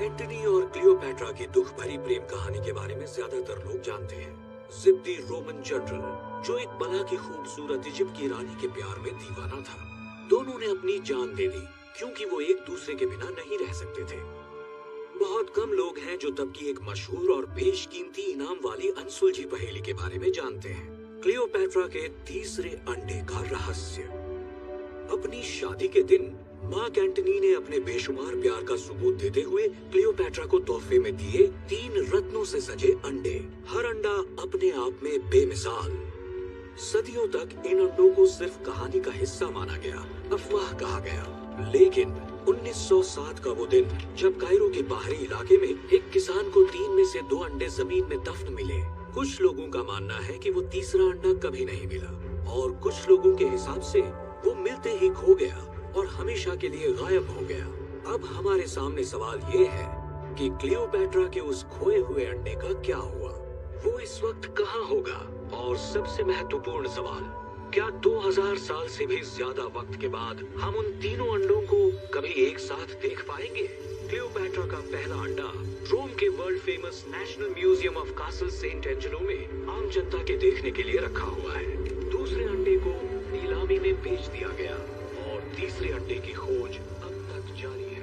Antony और Cleopatra की दुख भरी प्रेम कहानी के बारे में ज्यादातर लोग जानते हैं। जिद्दी रोमन जनरल जो एक बला की खूबसूरत इजिप्ट की रानी के प्यार में दीवाना था। दोनों ने अपनी जान दे दी क्योंकि वो एक दूसरे के बिना नहीं रह सकते थे। बहुत कम लोग हैं जो तब की एक मशहूर और बेशकीमती इनाम वाली अनसुलझी पहेली के बारे में जानते हैं, क्लियोपैट्रा के तीसरे अंडे का रहस्य। अपनी शादी के दिन मार्क एंटनी ने अपने बेशुमार प्यार का सबूत देते हुए क्लियोपैट्रा को तोहफे में दिए 3 रत्नों से सजे अंडे। हर अंडा अपने आप में बेमिसाल। सदियों तक इन अंडों को सिर्फ कहानी का हिस्सा माना गया, अफवाह कहा गया। लेकिन 1907 का वो दिन जब कायरो के बाहरी इलाके में एक किसान को 3 में से 2 अंडे जमीन में दफन मिले। कुछ लोगों का मानना है कि वो तीसरा अंडा कभी नहीं मिला और कुछ लोगों के हिसाब से वो मिलते ही खो गया और हमेशा के लिए गायब हो गया। अब हमारे सामने सवाल ये है कि क्लियोपैट्रा के उस खोए हुए अंडे का क्या हुआ? वो इस वक्त कहाँ होगा? और सबसे महत्वपूर्ण सवाल, क्या 2000 साल से भी ज्यादा वक्त के बाद हम उन तीनों अंडों को कभी एक साथ देख पाएंगे? क्लियोपैट्रा का पहला अंडा रोम के world famous national museum of castle saint Angelo में आम जनता के देखने के लिए रखा हुआ है। दूसरे अंडे को नीलामी में बेच दिया गया और तीसरे अंडे की खोज अब तक जारी है।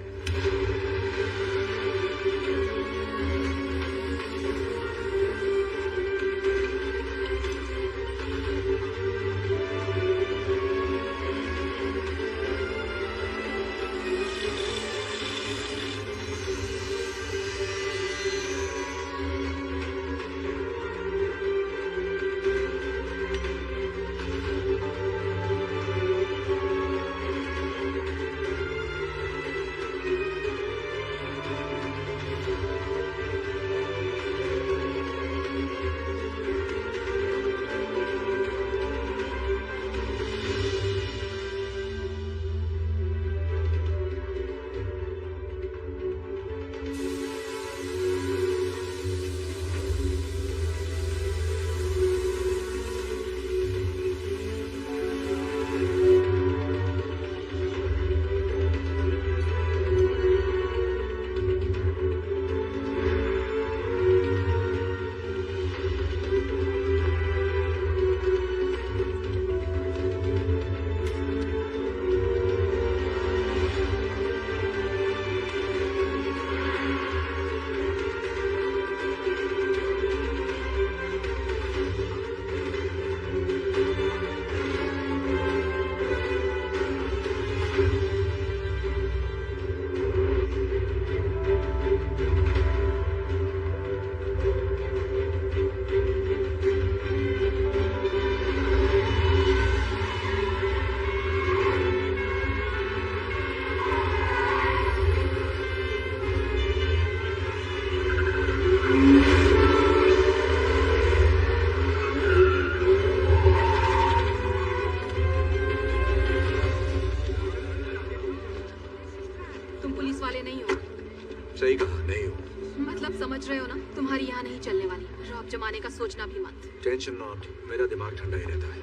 सही कहा, नहीं हूँ। मतलब समझ रहे हो ना, तुम्हारी यहाँ नहीं चलने वाली। रॉब जमाने का सोचना भी मत। टेंशन नॉट, मेरा दिमाग ठंडा ही रहता है।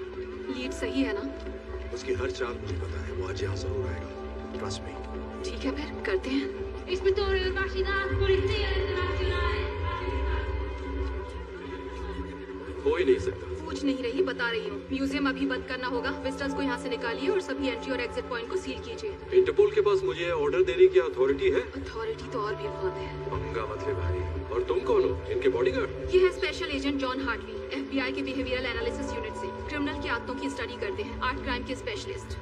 लीड सही है ना? उसकी हर चाल मुझे पता है, वो आज यहाँ जरूर आएगा। Trust me. ठीक है फिर करते हैं। Ispettorer Vashidat, Polizia Internazionale. हो ही नहीं सकता। पूछ नहीं रही, बता रही हूँ। म्यूजियम अभी बंद करना होगा। विजिटर्स को यहाँ से निकालिए और सभी एंट्री और एग्जिट पॉइंट को सील कीजिए। इंटरपोल के पास मुझे ऑर्डर देने की अथॉरिटी है? अथॉरिटी तो और भी बहुत है। पंगा मत ले भाई। और तुम कौन हो? इनके बॉडीगार्ड? ये है special agent John Hartley, FBI के बिहेवियरल एनालिसिस यूनिट से। क्रिमिनल की आदतों की स्टडी करते हैं, आर्ट क्राइम के स्पेशलिस्ट।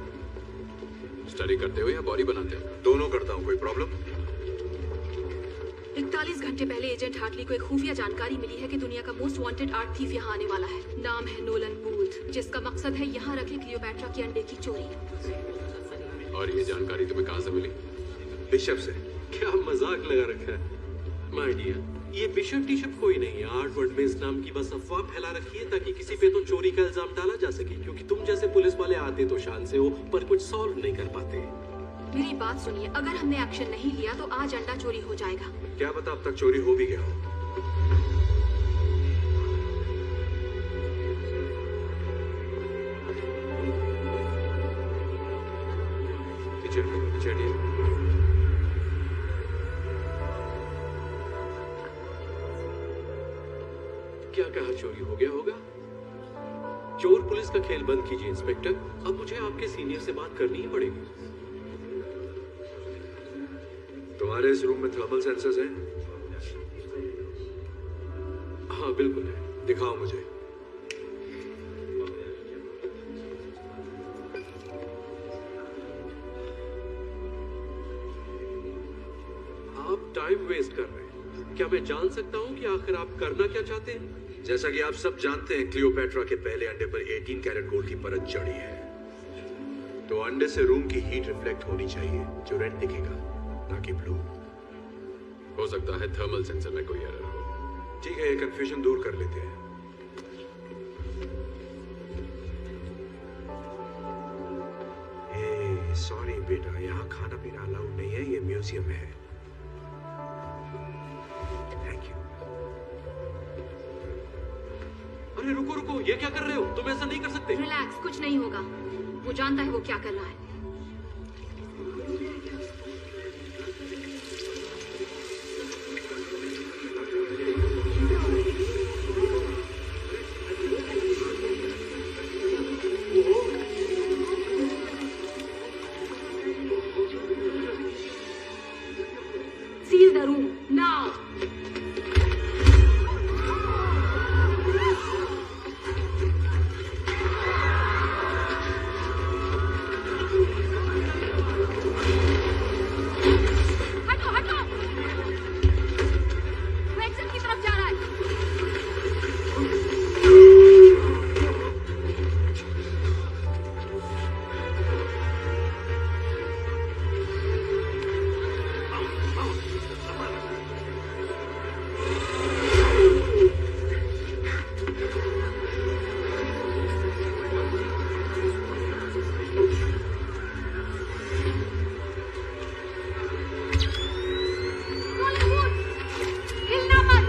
स्टडी करते हो या बॉडी बनाते हो? दोनों करता हूँ। कोई प्रॉब्लम? 41 घंटे पहले एजेंट हार्टली को एक खुफिया जानकारी मिली है कि दुनिया का मोस्ट वांटेड आर्ट थीफ यहाँ आने वाला है। नाम है नोलन बूथ, जिसका मकसद है यहाँ रखे क्लियोपैट्रा के अंडे की चोरी। और ये जानकारी तुम्हें कहाँ से मिली? बिशप से। क्या मजाक लगा रखा है माय डियर, ये बिशप टिशप कोई नहीं है। आर्ट वर्ड में इस नाम की बस अफवाह फैला रखी है ताकि किसी पे तो चोरी का इल्जाम डाला जा सके, क्योंकि तुम जैसे पुलिस वाले आते तो शान से हो पर कुछ सॉल्व नहीं कर पाते। मेरी बात सुनिए, अगर हमने एक्शन नहीं लिया तो आज अंडा चोरी हो जाएगा। क्या पता अब तक चोरी हो भी गया हो। चलिए क्या कहा चोरी हो गया होगा? चोर पुलिस का खेल बंद कीजिए इंस्पेक्टर। अब मुझे आपके सीनियर से बात करनी ही पड़ेगी। तुम्हारे इस रूम में थर्मल सेंसर्स हैं? हाँ बिल्कुल है। दिखाओ मुझे। आप टाइम वेस्ट कर रहे हैं। क्या मैं जान सकता हूँ कि आखिर आप करना क्या चाहते हैं? जैसा कि आप सब जानते हैं, क्लियोपेट्रा के पहले अंडे पर 18 कैरेट गोल्ड की परत चढ़ी है। तो अंडे से रूम की हीट रिफ्लेक्ट होनी चाहिए, जो रेड दिखेगा, ना कि ब्लू। हो सकता है थर्मल सेंसर में कोई एरर हो। ठीक है, ये कंफ्यूजन दूर कर लेते हैं। सॉरी बेटा, यहाँ खाना पीना अलाउड नहीं है, ये म्यूजियम है। Thank you. अरे रुको रुको, ये क्या कर रहे हो? तुम ऐसा नहीं कर सकते। रिलैक्स, कुछ नहीं होगा। वो जानता है वो क्या कर रहा है। Seal the room now. हटो हटो, वो एग्जिट की तरफ जा रहा है। हिलना मत।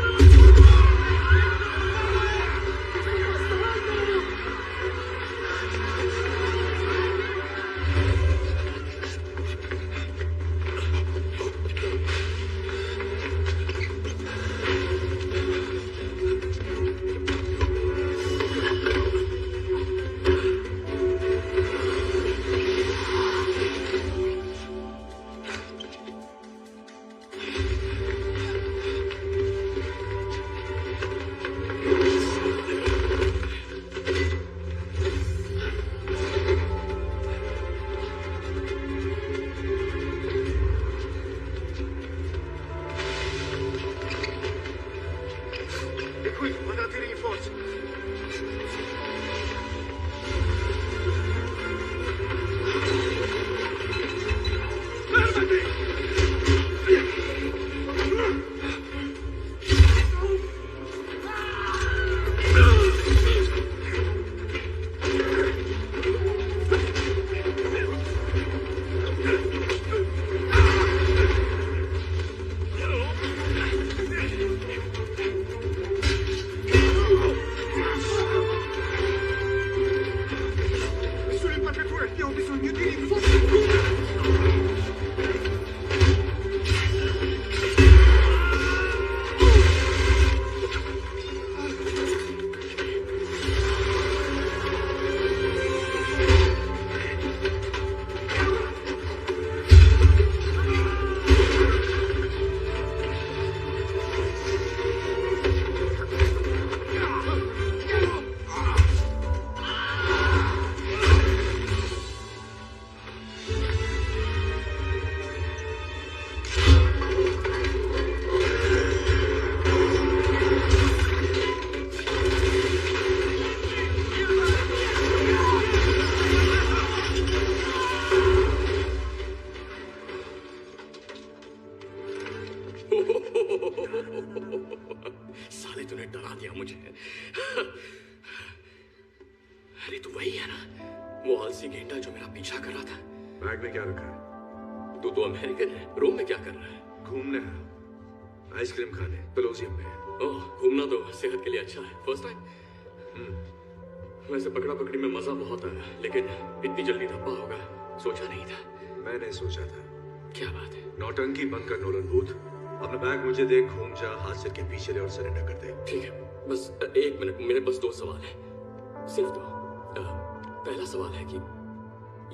साले तूने डरा दिया मुझे। अरे तू वही है ना, वो आलसी गेंडा जो मेरा पीछा कर रहा था। बैग में क्या रखा है? तू तो अमेरिकन है, रोम में क्या कर रहा है? घूमने है, आइसक्रीम खाने, कोलोसियम में। ओह, घूमना तो सेहत के लिए अच्छा है। First time? वैसे पकड़ा पकड़ी में मजा बहुत आया, लेकिन इतनी जल्दी धब्बा होगा सोचा नहीं था। मैंने सोचा था। क्या बात है? नौटंकी बंद कर नोलन बूथ। अपना बैग मुझे दे, घूम जा, हाथ सिर के पीछे ले और सरेंडर कर दे। ठीक है। बस एक मिनट, मेरे बस 2 सवाल हैं, सिर्फ 2। पहला सवाल है कि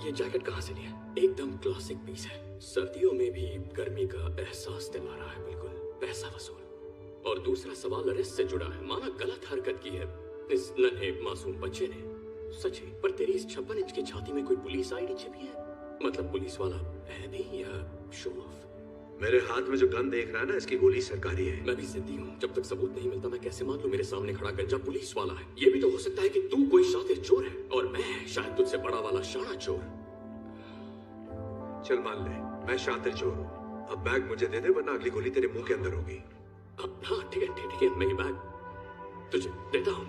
ये जैकेट कहाँ से लिया? एकदम क्लासिक पीस है, सर्दियों में भी गर्मी का एहसास दिला रहा है, बिल्कुल पैसा वसूल। और दूसरा सवाल अरेस्ट से जुड़ा है। माना गलत हरकत की है इस नन्हे मासूम बच्चे ने, सच है, पर तेरी इस 56 इंच की छाती में कोई पुलिस आईडी छिपी है? मतलब पुलिस वाला है नहीं या शो ऑफ? मेरे हाथ में जो गन देख रहा है ना, इसकी गोली सरकारी है। मैं भी जिद्दी हूँ, जब तक सबूत नहीं मिलता मैं कैसे मान लूं मेरे सामने खड़ा गंजा पुलिस वाला है? ये भी तो हो सकता है कि तू कोई शातिर चोर है और मैं शायद तुझसे बड़ा वाला शाना चोर। चल मान ले मैं शातिर चोर हूँ। अब बैग मुझे दे दे, वरना अगली गोली तेरे मुंह के अंदर होगी। हाँ ठीक है, मैं ये बैग तुझे देता हूँ।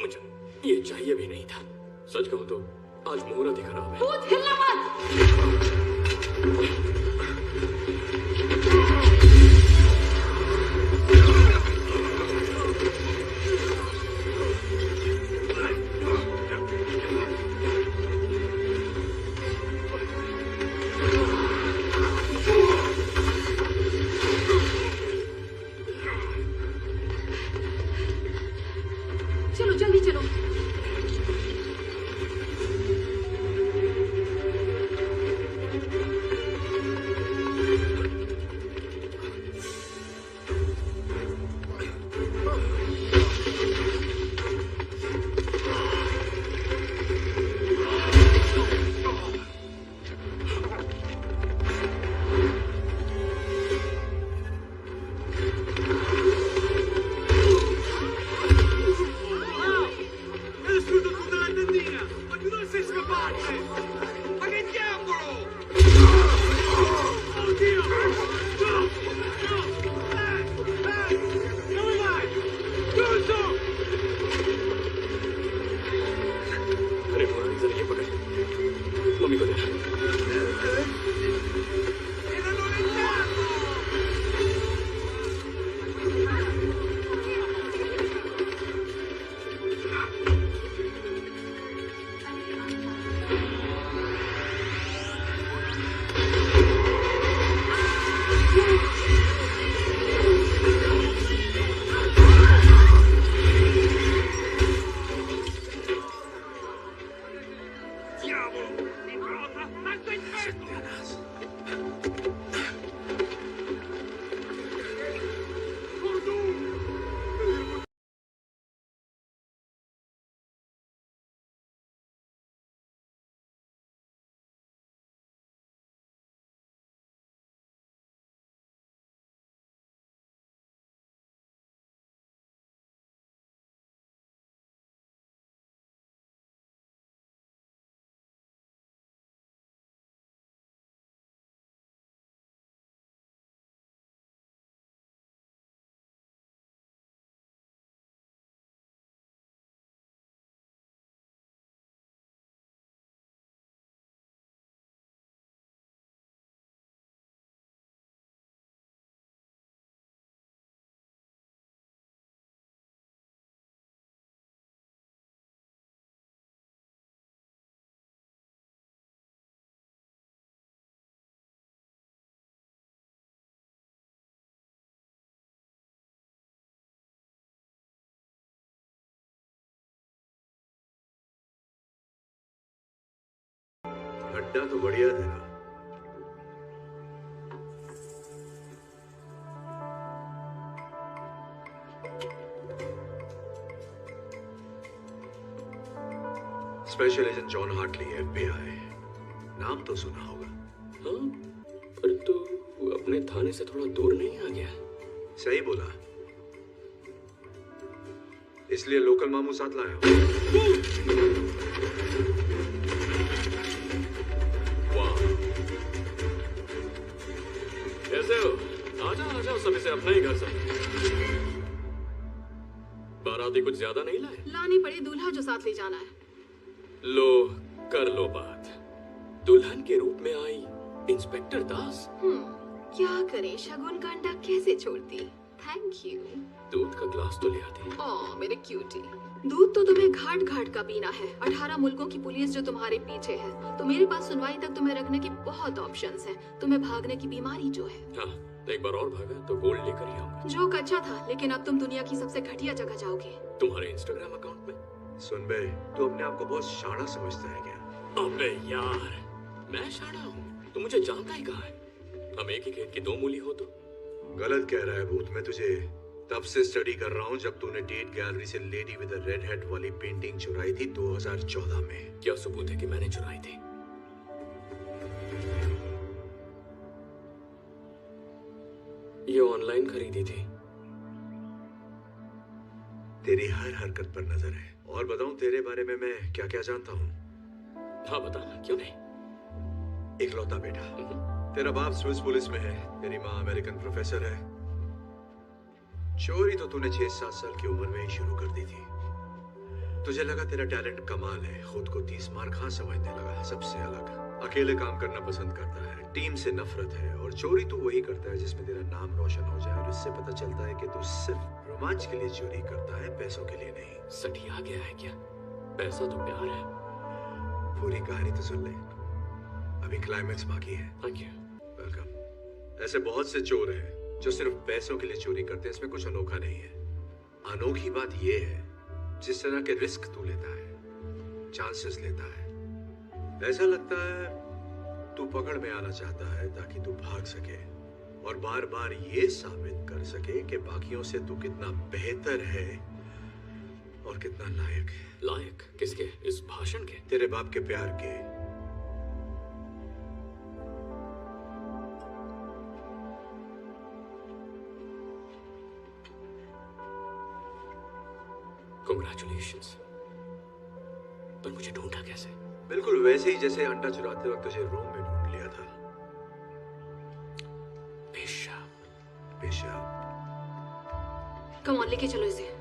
मुझे ये चाहिए भी नहीं था। सच कहूँ तो आज मुहूर्त ही खराब है। भूत, हिलना मत। चलो जल्दी चलो। अरे जरा ये पकड़, मम्मी को दे। अड्डा तो बढ़िया तेरा। Special agent John Hartley, FBI। नाम तो सुना होगा। हाँ, पर तू अपने थाने से थोड़ा दूर नहीं आ गया? सही बोला, इसलिए लोकल मामू साथ लाया हूं। कैसे हो? आजा सब इसे अपना ही घर समझ। बाराती कुछ ज्यादा नहीं लाए? लानी पड़े दूल्हा जो साथ ले जाना है। लो कर लो बात। दुल्हन के रूप में आई इंस्पेक्टर दास। क्या करे, शगुन का अंडा कैसे छोड़ती। Thank you. दूध का ग्लास तो ले आती। ओह मेरे क्यूटी, दूध तो तुम्हें घाट घाट का पीना है। 18 मुल्कों की पुलिस जो तुम्हारे पीछे है, तो मेरे पास सुनवाई तक तुम्हें रखने की बहुत ऑप्शंस हैं। तुम्हें भागने की बीमारी जो है। हाँ, तो एक बार और भागा तो गोल्ड लेकर ही आऊंगा। जोक अच्छा था, लेकिन अब तुम दुनिया की सबसे घटिया जगह जाओगे। तुम्हारे इंस्टाग्राम अकाउंट में। सुन बे, तू अपने आप को बहुत शाना समझता है क्या? अबे यार, मैं शाना हूँ? तू मुझे जानता ही कहाँ है? हम एक ही खेत की दो मूली हो तो। गलत कह रहा है भूत। मैं तुझे तब से स्टडी कर रहा हूँ जब तूने टेट गैलरी से lady with the red head वाली पेंटिंग चुराई थी 2014 में। क्या सबूत है कि मैंने चुराई थी? ये ऑनलाइन खरीदी थी। तेरी हर हरकत पर नजर है। और बताऊं तेरे बारे में मैं क्या क्या जानता हूँ? हाँ बताना, क्यों नहीं। इकलौता बेटा। तेरा बाप स्विस पुलिस में है, तेरी माँ अमेरिकन प्रोफेसर है। चोरी तो तूने 6-7 साल की उम्र में ही शुरू कर दी थी। तुझे लगा तेरा टैलेंट कमाल है, खुद को 30 मार खां समझने लगा, सबसे अलग। अकेले काम करना पसंद करता है, टीम से नफरत है, और चोरी तू वही करता है जिसमें तेरा नाम रोशन हो जाए। और इससे पता चलता है कि तू सिर्फ रोमांच के लिए चोरी करता है, पैसों के लिए नहीं। सटिया गया है क्या? पैसा तो प्यार है। पूरी कहानी तो सुन ले, अभी क्लाइमैक्स बाकी है। Thank you. वेलकम। ऐसे बहुत से चोर हैं जो सिर्फ पैसों के लिए चोरी करते हैं, इसमें कुछ अनोखा नहीं है। अनोखी बात यह है जिस तरह के रिस्क तू लेता है, चांसेस लेता है। ऐसा लगता है तू पकड़ में आना चाहता है ताकि तू भाग सके और बार बार ये साबित कर सके कि बाकियों से तू कितना बेहतर है और कितना लायक है। लायक किसके? इस भाषण के? तेरे बाप के प्यार के। Congratulations। पर मुझे ढूंढा कैसे? बिल्कुल वैसे ही जैसे अंडा चुराते वक्त तुझे रोम में ढूंढ लिया था। पेशाब। पेशाब। कम ऑन, लेके चलो इसे।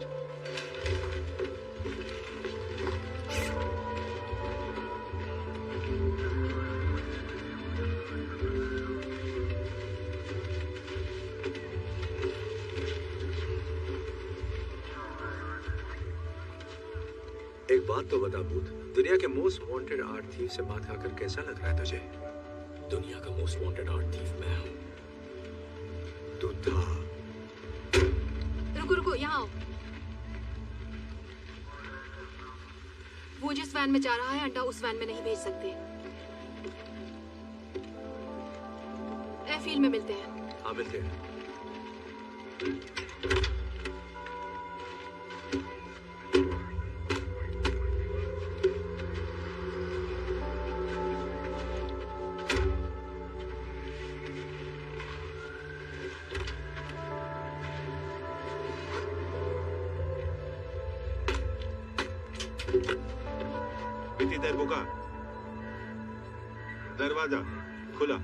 एक बात तो बता भूत, दुनिया के मोस्ट वांटेड आर्ट थीव से बात खाकर कैसा लग रहा है तुझे? दुनिया का मोस्ट वांटेड आर्ट थीफ मैं हूँ। तू था। रुको रुको, यहाँ आओ। वो जिस वैन में जा रहा है, अंडा उस वैन में नहीं भेज सकते। एयरफील्ड में मिलते हैं। हाँ मिलते हैं। बुका, दरवाजा खुला।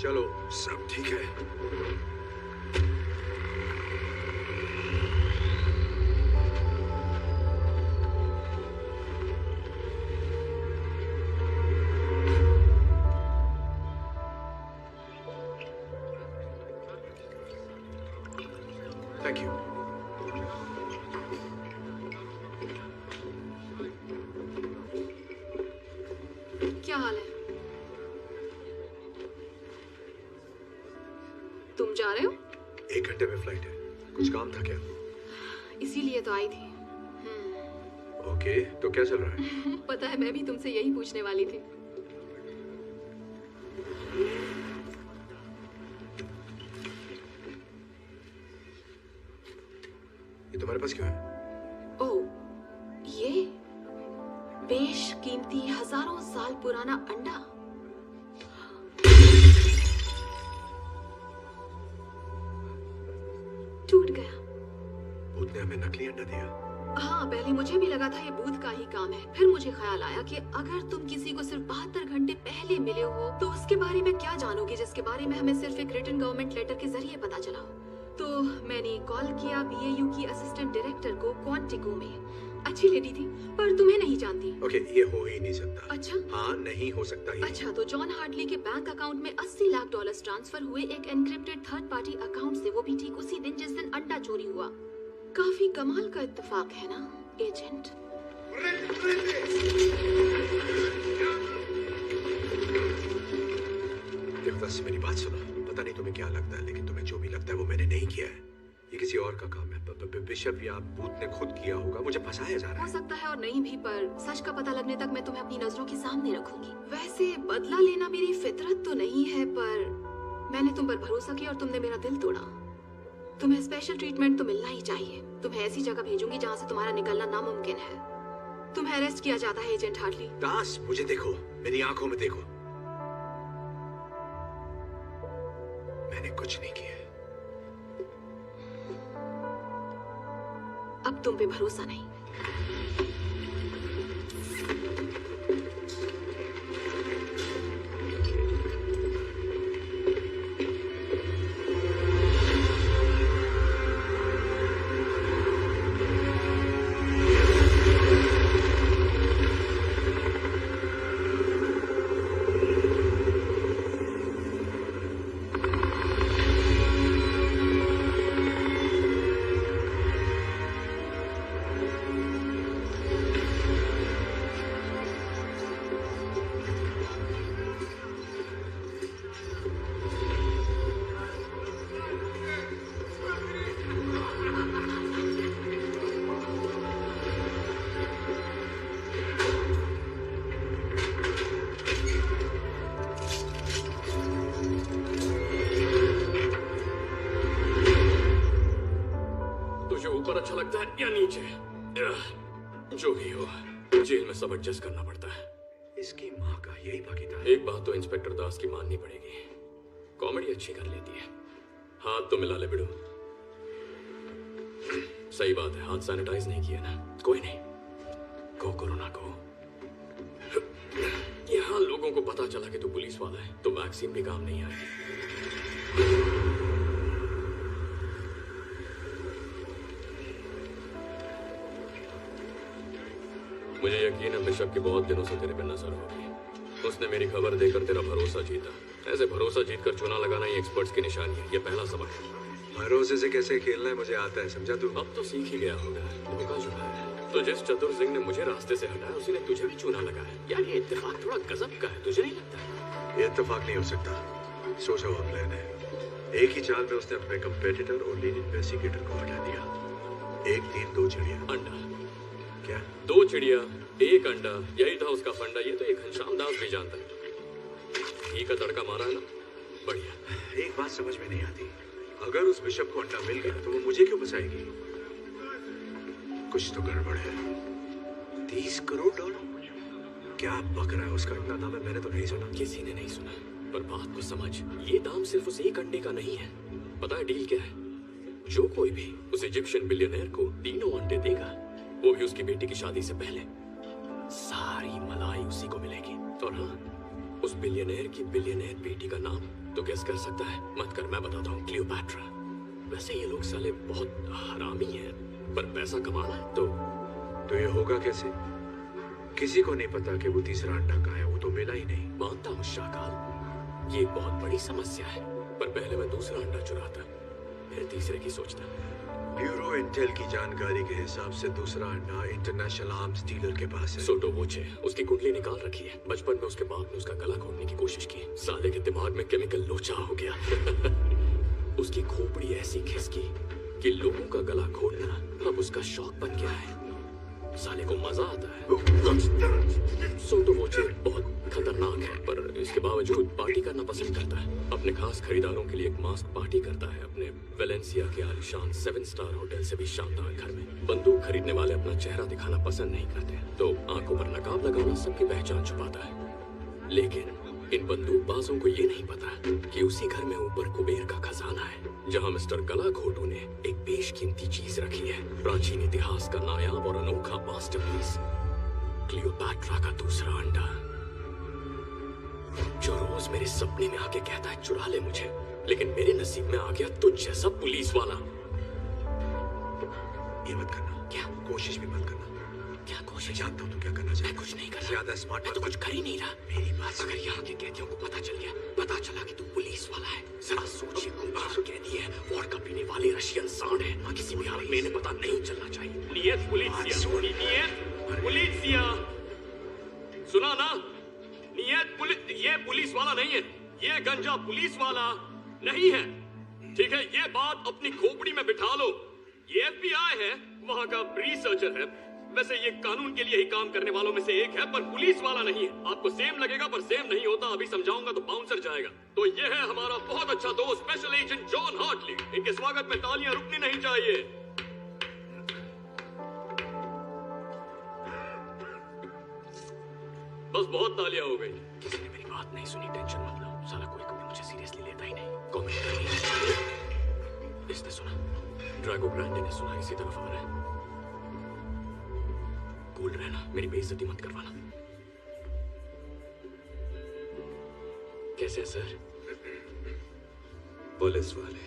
चलो, सब ठीक है। Thank you. क्या हाल है? तुम जा रहे हो? 1 घंटे में फ्लाइट है। कुछ काम था क्या? इसीलिए तो आई थी। ओके, तो क्या चल रहा है? पता है, मैं भी तुमसे यही पूछने वाली थी। ये तुम्हारे पास क्यों है? ओह, ये बेशकीमती हजारों साल पुराना अंडा। टूट गया। भूत ने हमें नकली अंडा दिया। हाँ, पहले मुझे भी लगा था ये बूथ का ही काम है। फिर मुझे ख्याल आया कि अगर तुम किसी को सिर्फ 72 घंटे पहले मिले हो तो उसके बारे में क्या जानोगे जिसके बारे में हमें सिर्फ एक रिटन गवर्नमेंट लेटर के जरिए पता चला हो। तो मैंने कॉल किया बीएयू की असिस्टेंट डायरेक्टर को क्वांटिको में। अच्छी लेडी थी पर तुम्हें नहीं जानती। ओके, ये हो ही नहीं सकता। अच्छा, हाँ, नहीं हो सकता ये। अच्छा, तो जॉन हार्टली के बैंक अकाउंट में $80 लाख ट्रांसफर हुए एक एनक्रिप्टेड थर्ड पार्टी अकाउंट से, वो भी ठीक उसी दिन जिस दिन अंडा चोरी हुआ। काफी कमाल का इत्तेफाक है ना एजेंट? देवदास, मेरी बात सुनो। पता नहीं तुम्हें क्या लगता है, लेकिन तुम्हें जो भी लगता है वो मैंने नहीं किया है। ये किसी और का काम है। बिशप या बूथ ने खुद किया होगा। मुझे फंसाया जा रहा हो है। सकता है और नहीं भी, पर सच का पता लगने तक मैं तुम्हें अपनी नजरों के सामने रखूंगी। वैसे बदला लेना मेरी फितरत तो नहीं है, पर मैंने तुम पर भरोसा किया और तुमने मेरा दिल तोड़ा। तुम्हें स्पेशल ट्रीटमेंट तो मिलना ही चाहिए। तुम्हें ऐसी जगह भेजूंगी जहाँ से तुम्हारा निकलना नामुमकिन है। तुम्हें अरेस्ट किया जाता है एजेंट हार्टली। दास, मुझे देखो, मेरी आंखों में देखो। मैंने कुछ नहीं किया। अब तुम पे भरोसा नहीं। ऊपर अच्छा लगता है या नीचे? जो भी हो, जेल में सब एडजस्ट करना पड़ता है। इसकी माँ का यही भागीदार। एक बात तो इंस्पेक्टर दास की माननी पड़ेगी, कॉमेडी अच्छी कर लेती है। हाथ तो मिला ले बिडू। सही बात है, हाथ सैनिटाइज नहीं किया ना। कोई नहीं, को कोरोना को। यहाँ लोगों को पता चला कि तू पुलिस वाला है तो वैक्सीन भी काम नहीं आएगी। मुझे यकीन है बिशप की बहुत दिनों से तेरे पे नजर होगी। उसने मेरी खबर देकर तेरा भरोसा जीता। ऐसे भरोसा जीतकर चुना लगाना ही एक्सपर्ट्स की निशानी है। ये पहला सबक है। भरोसे से कैसे खेलना है मुझे आता है, समझा तू? अब तो सीख ही गया होगा। धोखा चुका है तो जिस चतुर सिंह ने मुझे रास्ते से हटाया उसी ने तुझे भी चूना लगाया। यार ये इत्तेफाक थोड़ा गजब का है, तुझे नहीं लगता? ये इत्तेफाक नहीं हो सकता। सोचा हुआ प्लान है। एक ही चाल में उसने अपने कंपेटिटर और लीड इन्वेस्टिगेटर को हटा दिया। एक तीर दो चिड़िया। अंडा क्या? दो चिड़िया एक अंडा, यही था उसका फंडा। ये तो एक घनश्याम दास भी जानता है। घी का तड़का मारा है ना, बढ़िया। एक बात समझ में नहीं आती, अगर उस बिशप को अंडा मिल गया तो वो मुझे क्यों फंसाएगी? कुछ तो गड़बड़ है। 30 करोड़ डॉलर? क्या बक रहा है? उसका इतना दाम है, मैंने तो नहीं सुना। किसी ने नहीं सुना, पर बात को समझ। ये दाम सिर्फ उस एक अंडे का नहीं है। पता है डील क्या है? जो कोई भी उस इजिप्शियन बिलियनर को 3 अंडे देगा, वो भी उसकी बेटी की शादी से पहले, सारी मलाई उसी को मिलेगी। और हाँ, उस बिलियनर की बिलियनर बेटी का नाम तो गेस कर सकता है? मत कर, मैं बताता हूँ। क्लियोपैट्रा। वैसे ये लोग साले बहुत हरामी हैं, पर पैसा कमाना है तो ये होगा कैसे? किसी को नहीं पता कि वो तीसरा अंडा कहाँ है। वो तो मिला ही नहीं। मानता हूँ शाकाल, ये एक बहुत बड़ी समस्या है, पर पहले मैं दूसरा अंडा चुराता, फिर तीसरे की सोचता। ब्यूरो इंटेल की जानकारी के हिसाब से दूसरा अंडा इंटरनेशनल आर्म्स डीलर के पास है। सोटो वोचे उसकी कुंडली निकाल रखी है। बचपन में उसके बाप ने उसका गला घोटने की कोशिश की। साले के दिमाग में केमिकल लोचा हो गया। उसकी खोपड़ी ऐसी खिसकी कि लोगों का गला घोटना अब उसका शौक बन गया है। साले को मजा आता है। सोटो वोचे बहुत खतरनाक है, पर इसके बावजूद पार्टी करना पसंद करता है। अपने खास खरीदारों के लिए एक मास्क पार्टी करता है अपने वेलेंसिया के आलीशान 7 स्टार होटल से भी शानदार घर में। बंदूक खरीदने वाले अपना चेहरा दिखाना पसंद नहीं करते, तो आंखों पर नकाब लगाना सबकी पहचान छुपाता है। लेकिन इन बंदूकबाजों को ये नहीं पता कि उसी घर में ऊपर कुबेर का खजाना है। जहां मिस्टर गलाघोटू ने एक बेशकीमती चीज रखी है, प्राचीन इतिहास का नायाब और अनोखा मास्टरपीस, क्लियोपैट्रा का दूसरा अंडा, जो रोज मेरे सपने में आके कहता है चुरा ले मुझे, लेकिन मेरे नसीब में आ गया तुझ जैसा पुलिस वाला। ये मत करना। क्या? कोशिश भी मत करना। क्या कोशिश? मैं जानता हूँ तू क्या करना चाहता है। मैं कुछ नहीं कर रहा। ज्यादा स्मार्ट मैं तो कुछ कर ही नहीं रहा। मेरी बात अगर यहाँ के कैदियों को पता चल गया, पता चला कि तू पुलिस वाला है, जरा सोचिए, कुमार कैदी है, वोडका पीने वाले रशियन सांड है, किसी भी हालत में इन्हें पता नहीं चलना चाहिए। नियत पुलिसिया, नियत पुलिसिया, सुना ना? नियत पुलिस, ये पुलिस वाला नहीं है, ये गंजा पुलिस वाला नहीं है, ठीक है? ये बात अपनी खोपड़ी में बिठा लो। ये FBI है, वहाँ का रिसर्चर है, वैसे ये कानून के लिए ही काम करने वालों में से एक है, पर पुलिस वाला नहीं है। आपको सेम लगेगा पर सेम नहीं होता, अभी समझाऊंगा तो बाउंसर जाएगा। तो ये है हमारा बहुत अच्छा दोस्त स्पेशल एजेंट जॉन हार्टली। इनके स्वागत में तालियां रुकनी नहीं चाहिए। बस बहुत तालियां हो गई। किसी ने मेरी बात नहीं सुनी, टेंशन मत लो, साला कोई कभी मुझे सीरियसली लेता ही नहीं। कमेंट करनी। इसने सुना, ड्रैगो ग्रैंडे ने सुना, इसी तरफ आ रहा है। कूल रहना, मेरी बेइज्जती मत करवाना। कैसे है सर? पुलिस वाले,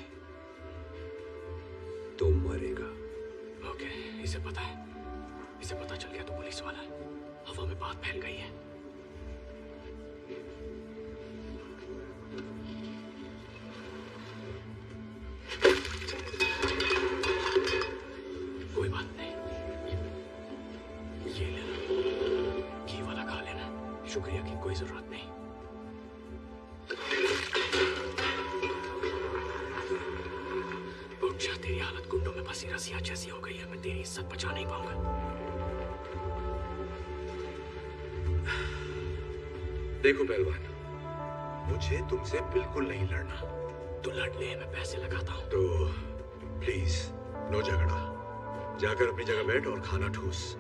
तुम मरेगा। ओके, इसे पता है, इसे पता चल गया तो पुलिस वाला है। हवा में बात फैल गई है। कोई बात नहीं, ये ले लो, घी वाला खा लेना, शुक्रिया की कोई जरूरत नहीं। उठ जा, तेरी हालत गुंडों में फंसी रसिया जैसी हो गई है, मैं तेरी इज्जत बचा नहीं पाऊंगा। देखो पहलवान, मुझे तुमसे बिल्कुल नहीं लड़ना। तो लड़ ले, मैं पैसे लगाता हूँ। तो प्लीज नो झगड़ा, जाकर अपनी जगह बैठ और खाना ठूस।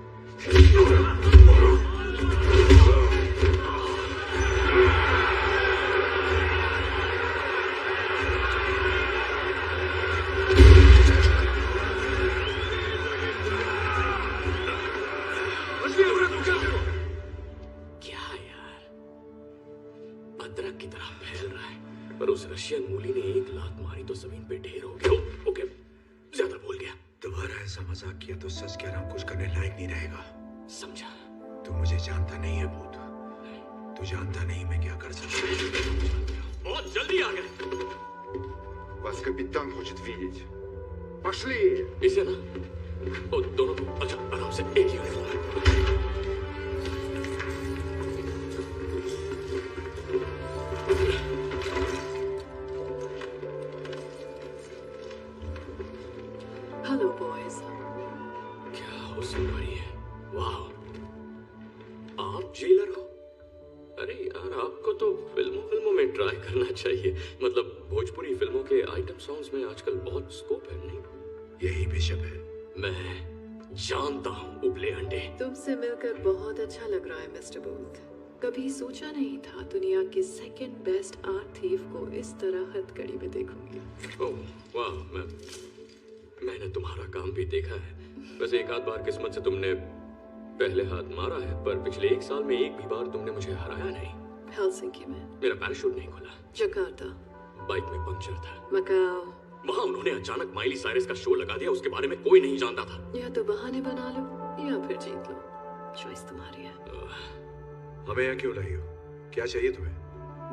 क्या यार, अदरक की तरह फैल रहा है, पर उस रशियन मूली ने एक लात मारी तो जमीन पे ढेर हो गया। ओके, ज्यादा बोल गया। दोबारा ऐसा मजाक किया तो सच कह रहा हूं, कुछ करने लायक नहीं रहेगा। समझा? तू मुझे जानता नहीं है भूत, तू जानता नहीं मैं क्या कर सकता हूँ। बहुत जल्दी आ गए। Вас капитан хочет видеть. Пошли! इसे ना, ओ, दोनों को अच्छा आराम से, एक ही यूनिफॉर्म। Hello boys. क्या हो सुनवारी है? वाह, आप जेलर हो? अरे यार, आपको तो फिल्मों में ट्राई करना चाहिए। मतलब भोजपुरी फिल्मों के आइटम सॉन्ग्स में आजकल बहुत स्कोप है, नहीं? यही बिशप है। मैं जानता हूँ उबले अंडे। तुमसे मिलकर बहुत अच्छा लग रहा है मिस्टर बूथ। कभी सोचा नहीं था दुनिया के सेकंड बेस्ट आर्ट थीफ को इस तरह हथकड़ी में देखूंगी। ओह वाह, मैंने तुम्हारा काम भी देखा है। वैसे एक आध बार किस्मत से तुमने पहले हाथ मारा है, पर पिछले 1 साल में एक भी बार तुमने मुझे हराया नहीं। हेलसिंकी में। मेरा पैराशूट नहीं खुला। जकार्ता। बाइक में पंक्चर था। मकाओ। वहाँ उन्होंने अचानक माइली साइरस का शो लगा दिया, उसके बारे में कोई नहीं जानता था। या तो बहाने बना लो या फिर जीत लो, चॉइस तुम्हारी है। हमें यहाँ क्यों लाई हो? क्या चाहिए तुम्हें?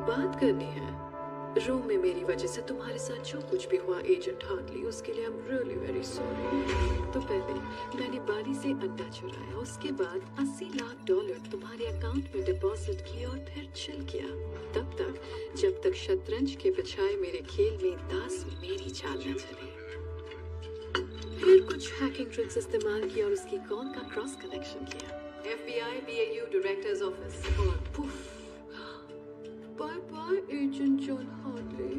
बात करनी है। रूम में मेरी वजह से तुम्हारे साथ जो कुछ भी हुआ एजेंट हार्टली, उसके लिए I am really very sorry. तो पहले मैंने बारी से अंडा चुराया, उसके बाद $80 लाख तुम्हारे अकाउंट में डिपॉजिट किया और फिर चिल किया। तब तक जब तक शतरंज के बजाय मेरे खेल में दास मेरी चाल न चले। फिर कुछ हैकिंग ट्रिक्स इस्तेमाल किया और उसकी कॉल का क्रॉस कनेक्शन किया। FBI BAU डायरेक्टर्स ऑफिस और पुफ, bye bye agent John Hartley.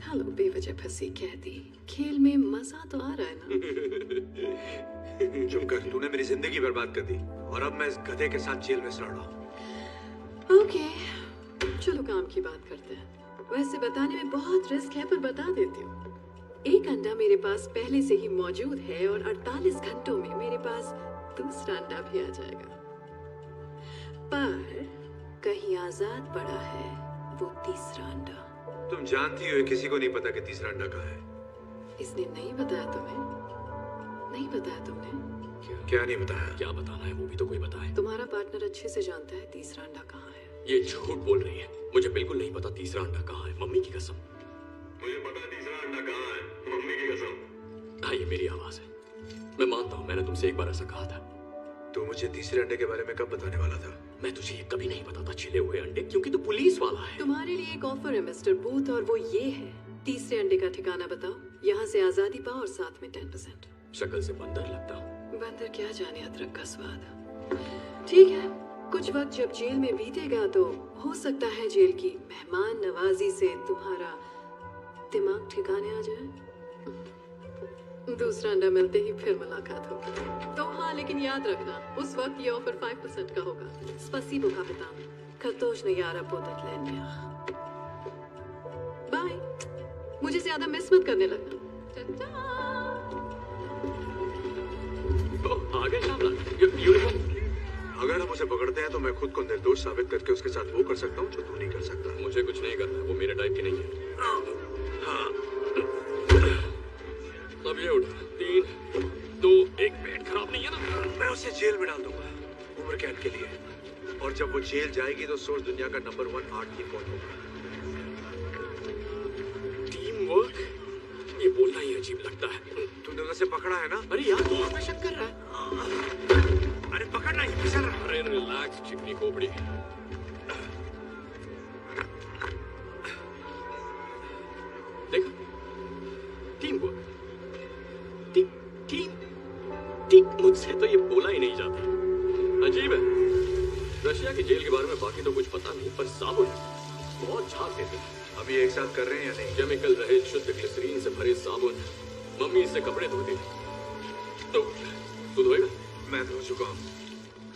Hello बेवजह फंसी कैदी, खेल में मजा तो आ रहा है ना? चुप कर, तूने मेरी जिंदगी बर्बाद कर दी और अब मैं इस गधे के साथ जेल में सड़ रहा हूँ। ओके, चलो काम की बात करते हैं। वैसे बताने में बहुत रिस्क है, पर बता देती हूँ। एक अंडा मेरे पास पहले से ही मौजूद है और 48 घंटों में मेरे पास दूसरा अंडा भी आ जाएगा। पर कहीं आजाद पड़ा है वो तीसरा अंडा। तुम जानती हो किसी को नहीं पता कि तीसरा अंडा कहाँ है। इसने नहीं बताया तुम्हें? नहीं बताया तुमने? क्या नहीं बताया? क्या बताना है वो भी तो कोई बताए। तुम्हारा पार्टनर अच्छे से जानता है तीसरा अंडा कहाँ है। ये झूठ बोल रही है, मुझे बिल्कुल नहीं पता तीसरा अंडा कहाँ है, मम्मी की कसम। मुझे पता है तीसरा अंडा कहाँ है, मम्मी की कसम। हाँ, ये मेरी आवाज है। मैं मानता हूँ मैंने तुमसे एक बार ऐसा कहा था। तो मुझे तीसरे अंडे के बारे में कब बताने वाला था? मैं तुझे ये कभी नहीं बताता छिले हुए अंडे, क्योंकि तू पुलिस वाला है। तुम्हारे लिए एक ऑफर है मिस्टर बूथ, और वो ये है, तीसरे अंडे का ठिकाना बताओ, यहाँ से आजादी पाओ और साथ में 10%। शक्ल से बंदर लगता हूँ। बंदर क्या जाने अदरक का स्वाद। ठीक है, कुछ वक्त जब जेल में बीतेगा तो हो सकता है जेल की मेहमान नवाजी से तुम्हारा दिमाग ठिकाने आ जाए। दूसरा अंडा मिलते ही फिर मुलाकात होगी। तो हाँ, लेकिन याद रखना उस वक्त ये ऑफर 5% का होगा। स्पसीबो कापितान, खतोश यारा पोततलेन्या। बाय। मुझे ज्यादा मिस मत करने लगना। आगे शामला, यूनिफॉर्म। अगर हम उसे पकड़ते हैं तो मैं खुद को निर्दोष साबित करके उसके साथ वो कर सकता हूँ जो तू नहीं कर सकता। मुझे कुछ नहीं करना, वो मेरे टाइप की नहीं है। हाँ। अब ये उठा, 3, 2, 1, पेट खराब नहीं है ना? मैं उसे जेल में डाल दूंगा उम्र कैद के लिए, और जब वो जेल जाएगी तो सोच दुनिया का नंबर 1 आर्ट की कौन होगा। टीम वर्क, ये बोलना ही अजीब लगता है। तूने उसे पकड़ा है ना? अरे यार, तू हमें शक कर रहा है। अरे पकड़ना ही फिसल रहा। अरे रिलैक्स चिकनी खोपड़ी। देखा, टीम वर्क, टीम मुझसे तो ये बोला ही नहीं जाता। अजीब है। रशिया की जेल के बारे में बाकी तो कुछ पता नहीं, पर साबुन बहुत झाग देते हैं। अभी एक साथ कर रहे हैं या नहीं? केमिकल रहित शुद्ध ग्लिसरीन से भरे साबुन। मम्मी इससे कपड़े धोती। तो तू धोएगा? मैं धो चुका हूँ।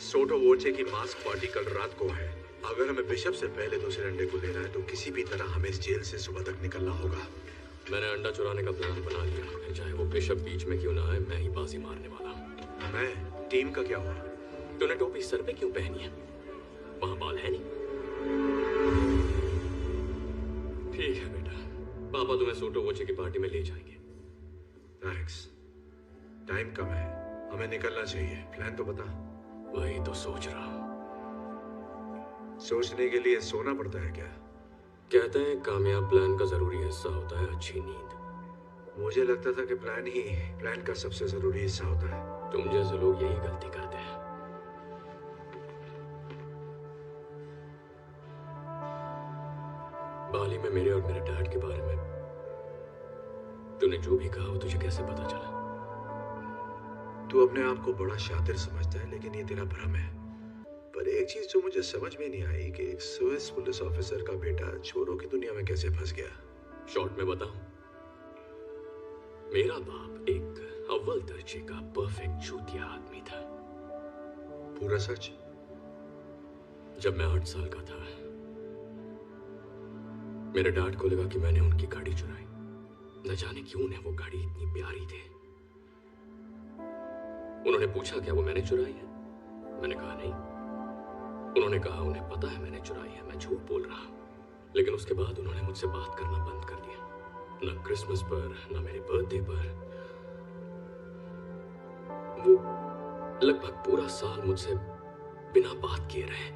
सोटो वोचे की मास्क पार्टी कल रात को है। अगर हमें बिशप से पहले दूसरे अंडे को लेना है तो किसी भी तरह हमें इस जेल से सुबह तक निकलना होगा। मैंने अंडा चुराने का प्लान बना लिया, फिर चाहे वो बिशप बीच में क्यों ना आए, मैं ही बाजी मारने वाला हूँ। मैं टीम का क्या हुआ? तूने टोपी सर पे क्यों पहनी है? वहां बाल है नहीं? ठीक है बेटा, पापा तुम्हें सोटो वोचे की पार्टी में ले जाएंगे। थैंक्स। टाइम कम है, हमें निकलना चाहिए। प्लान तो बता। वही तो सोच रहा हूँ। सोचने के लिए सोना पड़ता है क्या? कहते हैं कामयाब प्लान का जरूरी हिस्सा होता है अच्छी नींद। मुझे लगता था कि प्लान का सबसे जरूरी हिस्सा होता है। तुम जैसे लोग यही गलती करते हैं। बाली में मेरे और मेरे डैड के बारे में तूने जो भी कहा वो तुझे कैसे पता चला? तू अपने आप को बड़ा शातिर समझता है, लेकिन ये तेरा भ्रम है। पर एक चीज जो मुझे समझ में नहीं आई कि एक स्विस पुलिस ऑफिसर का बेटा चोरों की दुनिया में कैसे फंस गया। शॉर्ट में बताऊं, मेरा बाप एक अव्वल दर्जे का परफेक्ट चूतिया आदमी था। पूरा सच? जब मैं 8 साल का था, मेरे डैड को लगा कि मैंने उनकी गाड़ी चुराई। न जाने क्यों उन्हें वो गाड़ी इतनी प्यारी थी। उन्होंने पूछा क्या वो मैंने चुराई है? मैंने कहा नहीं। उन्होंने कहा उन्हें पता है मैंने चुराई है, मैं झूठ बोल रहा हूं। लेकिन उसके बाद उन्होंने मुझसे बात करना बंद कर दिया। न क्रिसमस पर, न मेरे बर्थडे पर। वो लगभग पूरा साल मुझसे बिना बात किए रहे,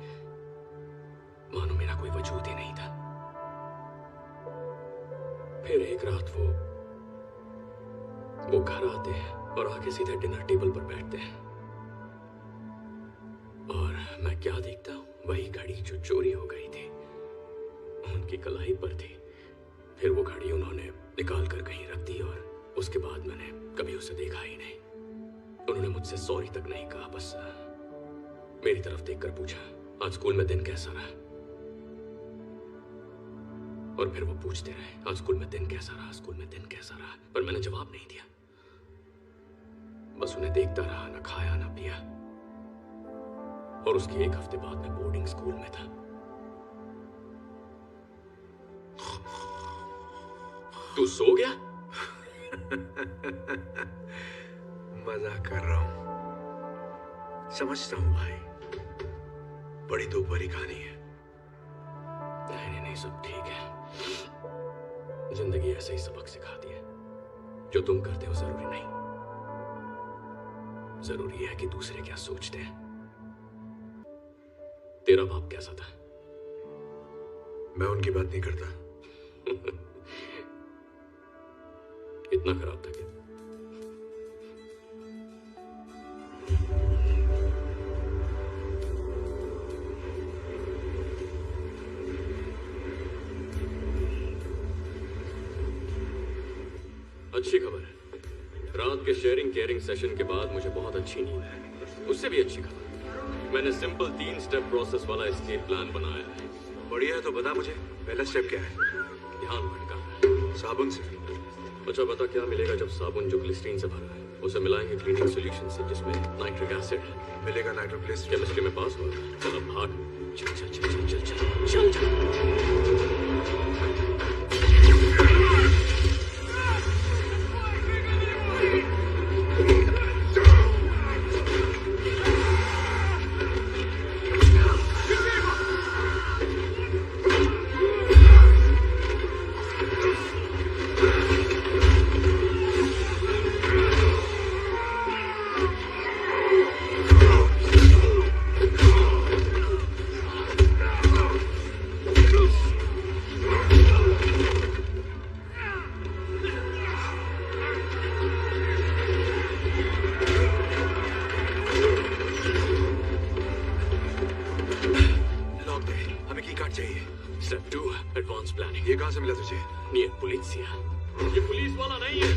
मानो मेरा कोई वजूद ही नहीं था। फिर एक रात वो घर आते हैं और आके सीधे डिनर टेबल पर बैठते हैं, और मैं क्या देखता हूँ, वही घड़ी जो चोरी हो गई थी उनकी कलाई पर थी। फिर वो घड़ी उन्होंने निकाल कर कहीं रख दी, और उसके बाद मैंने कभी उसे देखा ही नहीं। उन्होंने मुझसे सॉरी तक नहीं कहा, बस मेरी तरफ देखकर पूछा आज स्कूल में दिन कैसा रहा। और फिर वो पूछते रहे आज स्कूल में दिन कैसा रहा, स्कूल में दिन कैसा रहा, पर मैंने जवाब नहीं दिया। बस उन्हें देखता रहा, ना खाया ना पिया। और उसके 1 हफ्ते बाद मैं बोर्डिंग स्कूल में था। तू सो गया? मजाक कर रहा हूं। समझता हूं भाई, बड़ी दुख भरी कहानी है। नहीं, सब ठीक है। जिंदगी ऐसे ही सबक सिखाती है। जो तुम करते हो जरूरी नहीं, जरूरी है कि दूसरे क्या सोचते हैं। तेरा बाप कैसा था? मैं उनकी बात नहीं करता। इतना खराब था क्या? अच्छी खबर है। रात के शेयरिंग केयरिंग सेशन के बाद मुझे बहुत अच्छी नींद है। उससे भी अच्छी खबर, मैंने सिंपल 3 स्टेप प्रोसेस वाला एस्केप प्लान बनाया है। बढ़िया है, तो बता मुझे पहला स्टेप क्या है? ध्यान भटका साबुन से। अच्छा बता, क्या मिलेगा जब साबुन जो ग्लिसरीन से भरा है उसे मिलाएंगे क्लीनिंग सॉल्यूशन से जिसमें नाइट्रिक एसिड है? मिलेगा नाइट्रोग्लिसरीन। केमिस्ट्री में पास हुआ? चल अब भाग। चल चल चल चल चल चल चल चल। Step 2, advanced planning. ये कहाँ से मिला तुझे? ये पुलिसिया। ये पुलिस वाला नहीं है।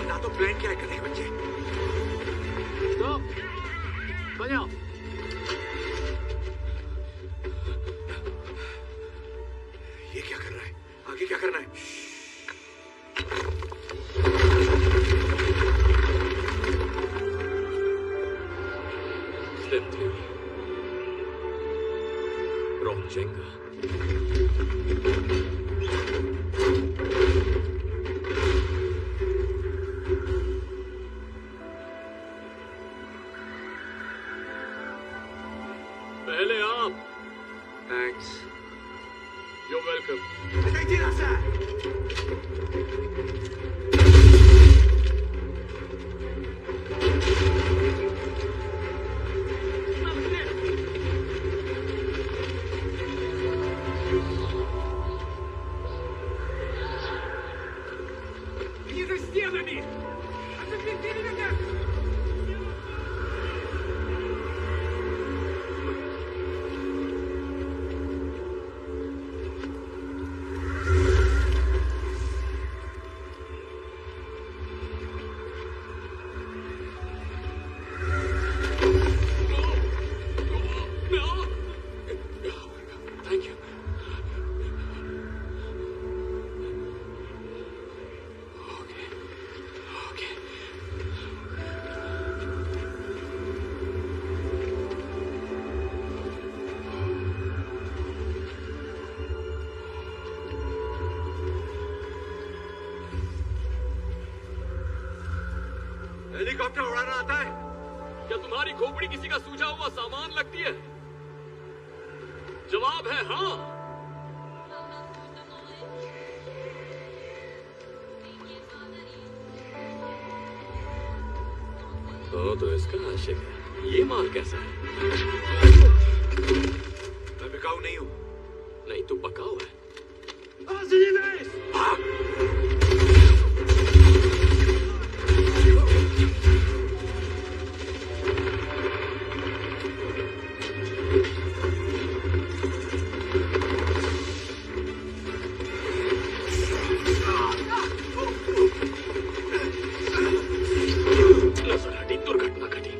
ना तो प्लान क्या है करने के बच्चे? Stop! बजाओ। ये क्या कर रहा है? आगे क्या करना है? Step 3, rock Jenga. पहले आप। Thanks. You're welcome. Thank you. Okay. Helicopter उड़ाना आता है? क्या तुम्हारी खोपड़ी किसी का सूझा हुआ सामान लगती है? जवाब है हाँ। तो इसका आशिक है। ये माल कैसा है? मैं बिकाऊ नहीं हूँ। नहीं, तू पकाऊ है। नजर हटी, दुर्घटना घटी।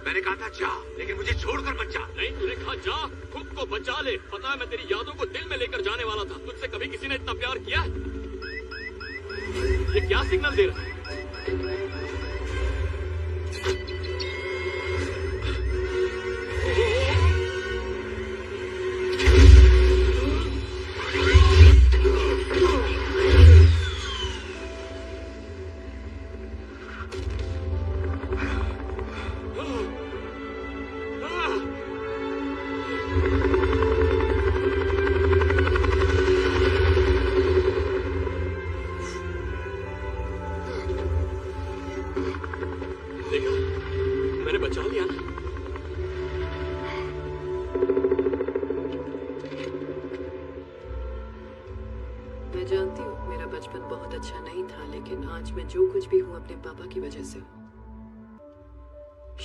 मैंने कहा था जा, लेकिन मुझे छोड़कर मत जा। नहीं, तूने कहा जा, खुद को बचा ले। पता है मैं तेरी यादों को दिल में लेकर जाने वाला था। तुझसे कभी किसी ने इतना प्यार किया? ये क्या सिग्नल दे रहा है?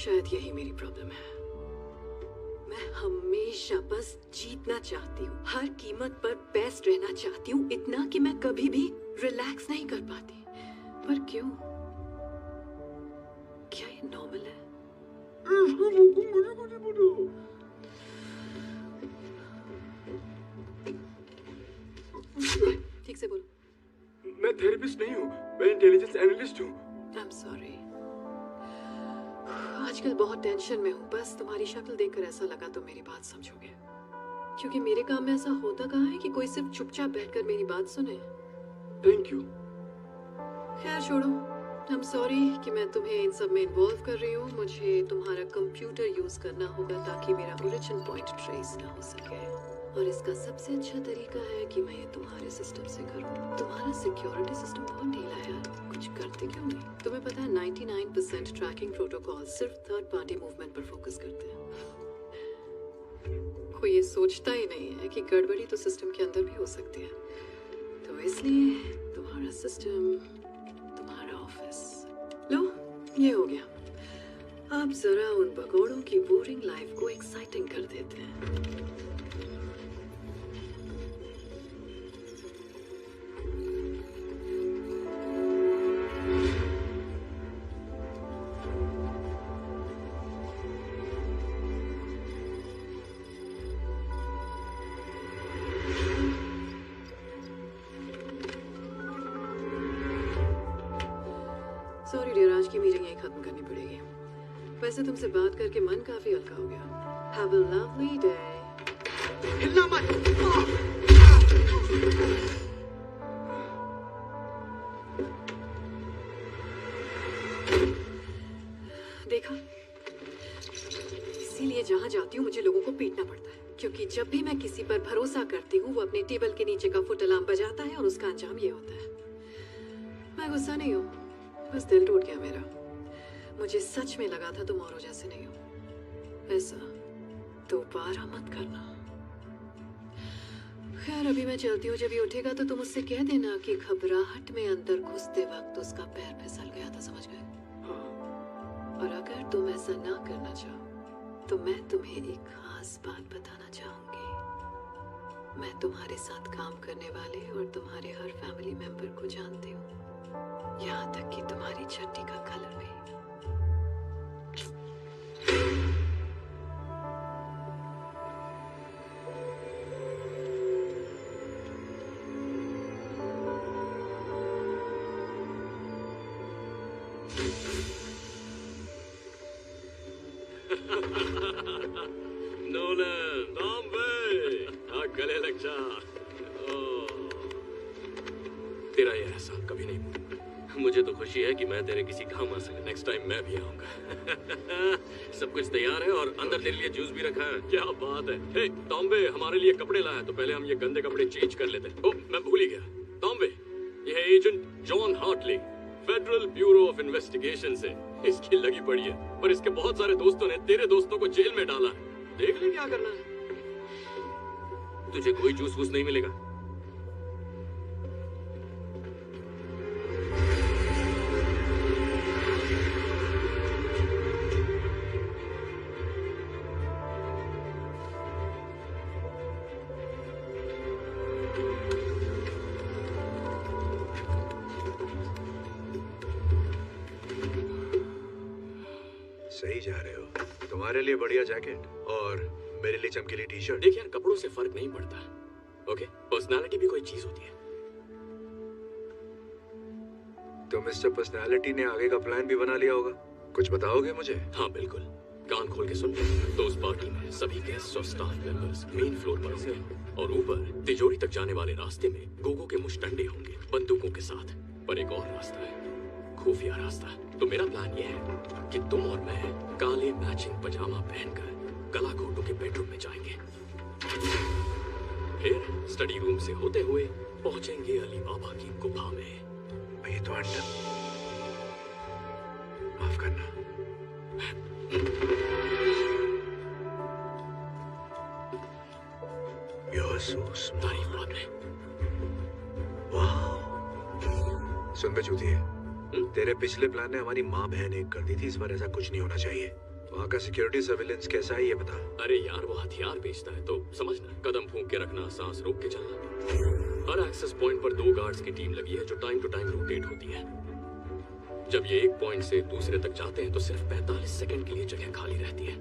शायद यही मेरी प्रॉब्लम है। मैं हमेशा बस जीतना चाहती हूँ, हर कीमत पर बेस्ट रहना चाहती हूँ, इतना कि मैं कभी भी रिलैक्स नहीं कर पाती। पर क्यों? क्या ये नॉर्मल है? ठीक से बोलो। मैं थेरेपिस्ट नहीं हूँ, मैं इंटेलिजेंस एनालिस्ट हूँ। I'm sorry। आजकल बहुत टेंशन में हूँ। बस तुम्हारी शक्ल देखकर ऐसा लगा तो मेरी बात समझोगे, क्योंकि मेरे काम में ऐसा होता कहाँ है कि कोई सिर्फ चुपचाप बैठकर मेरी बात सुने। Thank you. खैर छोड़ो। I'm sorry कि मैं तुम्हें इन सब में इन्वॉल्व कर रही हूँ। मुझे तुम्हारा कंप्यूटर यूज करना होगा ताकि मेरा ओरिजिन पॉइंट ट्रेस ना हो सके, और इसका सबसे अच्छा तरीका है कि मैं ये तुम्हारे सिस्टम से करूँ। तुम्हारा सिक्योरिटी सिस्टम बहुत ढीला है यार, कुछ करते क्यों नहीं? तुम्हें पता है 99% ट्रैकिंग प्रोटोकॉल सिर्फ थर्ड पार्टी मूवमेंट पर फोकस करते हैं। कोई ये सोचता ही नहीं है कि गड़बड़ी तो सिस्टम के अंदर भी हो सकती है। तो इसलिए तुम्हारा सिस्टम, तुम्हारा ऑफिस, लो ये हो गया। अब जरा उन भगोड़ों की बोरिंग लाइफ को एक्साइटिंग कर देते हैं। सॉरी डियर, आज की मीटिंग यही खत्म करनी पड़ेगी। वैसे तुमसे बात करके मन काफी हल्का हो गया। Have a lovely day. हिलना मत। देखा, इसीलिए जहाँ जाती हूँ मुझे लोगों को पीटना पड़ता है, क्योंकि जब भी मैं किसी पर भरोसा करती हूँ वो अपने टेबल के नीचे का फुट अलार्म बजाता है और उसका अंजाम ये होता है। मैं गुस्सा नहीं हूँ, बस दिल टूट गया मेरा। मुझे सच में लगा था तुम औरों जैसे नहीं हो। ऐसा दोबारा मत करना। खैर अभी मैं चलती हूँ, जब ये उठेगा तो तुम उससे कह देना कि घबराहट में अंदर घुसते वक्त उसका पैर फिसल गया था, समझ गए? और अगर तुम ऐसा ना करना चाहो तो मैं तुम्हें एक खास बात बताना चाहूंगी। मैं तुम्हारे साथ काम करने वाले और तुम्हारे हर फैमिली मेंबर को जानती हूँ, यहाँ तक कि तुम्हारी चड्डी का कलर भी। नोलन, बॉम्बे, गले लग जा। तेरा ये एहसान कभी नहीं भूलूंगा। मुझे तो खुशी है कि मैं तेरे किसी काम आ सके। नेक्स्ट टाइम मैं भी आऊंगा। सब कुछ तैयार है और अंदर तेरे लिए जूस भी रखा है। क्या बात है। हे टॉम्बे, हमारे लिए कपड़े लाया, तो पहले हम ये गंदे कपड़े चेंज कर लेते। ओह, मैं भूल ही गया। टॉम्बे, ये है agent John Hartley, federal bureau of investigation से। इसकी लगी पड़ी है, पर इसके बहुत सारे दोस्तों ने तेरे दोस्तों को जेल में डाला है। देख ले क्या करना है। तुझे कोई जूस वूस नहीं मिलेगा। सही जा रहे हो। तुम्हारे लिए बढ़िया जैकेट और मेरे लिए चमकीली टी शर्ट। देख यार, कपड़ों से फर्क नहीं पड़ता। ओके, पर्सनालिटी भी कोई चीज होती है। तो मिस्टर पर्सनालिटी ने आगे का प्लान भी बना लिया होगा। कुछ बताओगे मुझे? हाँ बिल्कुल, कान खोल के सुन। तो उस पार्टी में सभी गेस्ट और स्टाफ मेंबर्स मेन फ्लोर पर होंगे और ऊपर तिजोरी तक जाने वाले रास्ते में गोगो के मुश्तंडे होंगे बंदूकों के साथ। पर एक और रास्ता है, खुफिया रास्ता। तो मेरा प्लान ये है कि तुम और मैं काले मैचिंग पजामा पहनकर कला घोटू के बेडरूम में जाएंगे, फिर स्टडी रूम से होते हुए पहुंचेंगे अली बाबा की गुफा में। ये तो अंडा, माफ करना। तारीफ बाद में। वाह, सुन बे चूतिए, तेरे पिछले प्लान ने हमारी माँ बहन एक कर दी थी। इस बार ऐसा कुछ नहीं होना चाहिए। वहाँ का सिक्योरिटी सर्विलेंस कैसा है ये बता। अरे यार, वो हथियार बेचता है तो समझना, कदम फूंक के रखना, सांस रोक के चलना। हर एक्सेस पॉइंट पर 2 गार्ड्स की टीम लगी है जो टाइम टू टाइम रोटेट होती है। जब ये एक पॉइंट से दूसरे तक जाते हैं तो सिर्फ 45 सेकंड के लिए जगह खाली रहती है।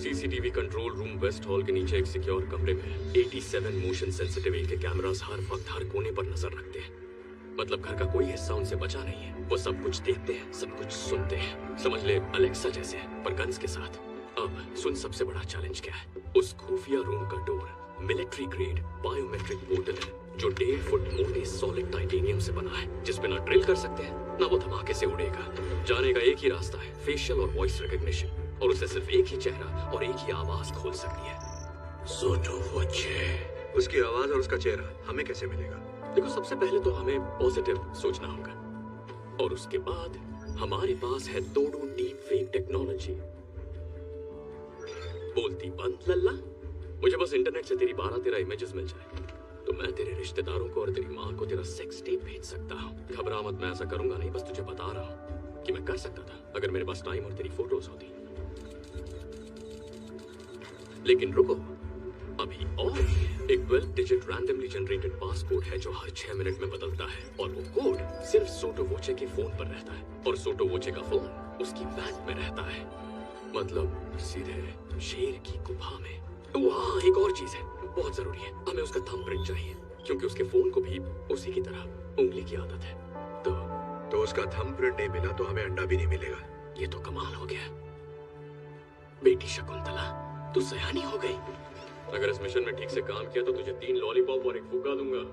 CCTV control room west hall के नीचे एक सिक्योर कमरे में 87 मोशन सेंसिटिव के कैमरास हर वक्त हर कोने पर नजर रखते हैं। मतलब घर का कोई हिस्सा उनसे बचा नहीं है। वो सब कुछ देखते हैं, सब कुछ सुनते हैं। समझ ले अलेक्सा जैसे, पर गन्स के साथ। अब सुन, सबसे बड़ा चैलेंज क्या है। उस खुफिया रूम का door military grade biometric portal है जो 1.5 फुट मोटे सॉलिड टाइटेनियम से बना है, जिसपे ना ड्रिल कर सकते हैं ना वो धमाके से उड़ेगा। जाने का एक ही रास्ता है, फेशियल और वॉइस रिकॉग्निशन, और उसे सिर्फ एक ही चेहरा और एक ही आवाज खोल सकती है। सोटो वोचे। उसकी आवाज और उसका चेहरा हमें कैसे मिलेगा? देखो, सबसे पहले तो हमें पॉजिटिव सोचना होगा और उसके बाद हमारे पास है तोड़ू डीप फेक टेक्नोलॉजी। बोलती बंद लल्ला। मुझे बस इंटरनेट से तेरी 12-13 इमेजेस मिल जाए तो मैं तेरे रिश्तेदारों को और तेरी माँ को तेरा सेक्स टेप भेज सकता हूँ। घबरा मत, मैं ऐसा करूंगा नहीं, बस तुझे बता रहा हूँ कि मैं कर सकता था अगर मेरे पास टाइम और तेरी फोटोज होती। लेकिन रुको, अभी और एक 12 डिजिट रैंडमली जनरेटेड पासकोड है जो हर 6 मिनट में बदलता है और वो कोड सिर्फ सोटो वोचे के फोन पर रहता है और सोटो वोचे का फोन उसकी बैग में रहता है। मतलब सीधे शेर की गुफा में। वहाँ एक और चीज है, बहुत जरूरी है, हमें उसका थंबप्रिंट चाहिए क्योंकि उसके फोन को भी उसी की तरह उंगली की आदत है। तो उसका थंबप्रिंट नहीं मिला तो हमें अंडा भी नहीं मिलेगा। ये तो कमाल हो गया। बेटी शकुंतला, तू सयानी हो गई। अगर इस मिशन में ठीक से काम किया तो तुझे 3 लॉलीपॉप और 1 फुग्गा दूंगा।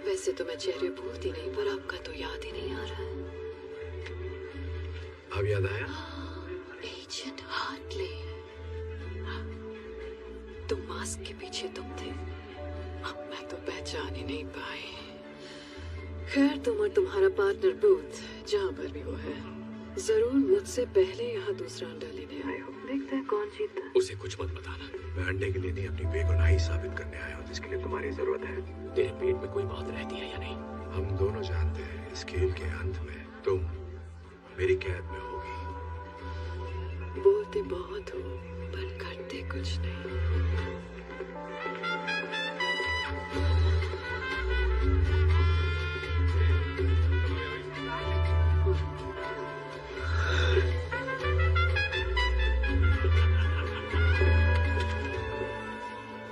वैसे तो मैं चेहरे भूलती नहीं, पर आपका तो याद ही नहीं आ रहा है। अब याद आया? एजेंट हार्टली, तुम मास्क के पीछे तुम थे। मैं तो पहचान ही नहीं पाई। खैर, तुम और तुम्हारा पार्टनर बूथ जहाँ पर भी वो है, जरूर मुझसे पहले यहाँ दूसरा अंडा लेने आए हो। देखते हैं कौन जीतता है। उसे कुछ मत बताना। मैं अंडे के लिए नहीं, अपनी बेगुनाही साबित करने आया हूँ, जिसके लिए तुम्हारी जरूरत है। तेरे पेट में कोई बात रहती है या नहीं? हम दोनों जानते हैं इस खेल के अंत में तुम मेरी कैद में होगी। बोलते बहुत हो पर करते कुछ नहीं।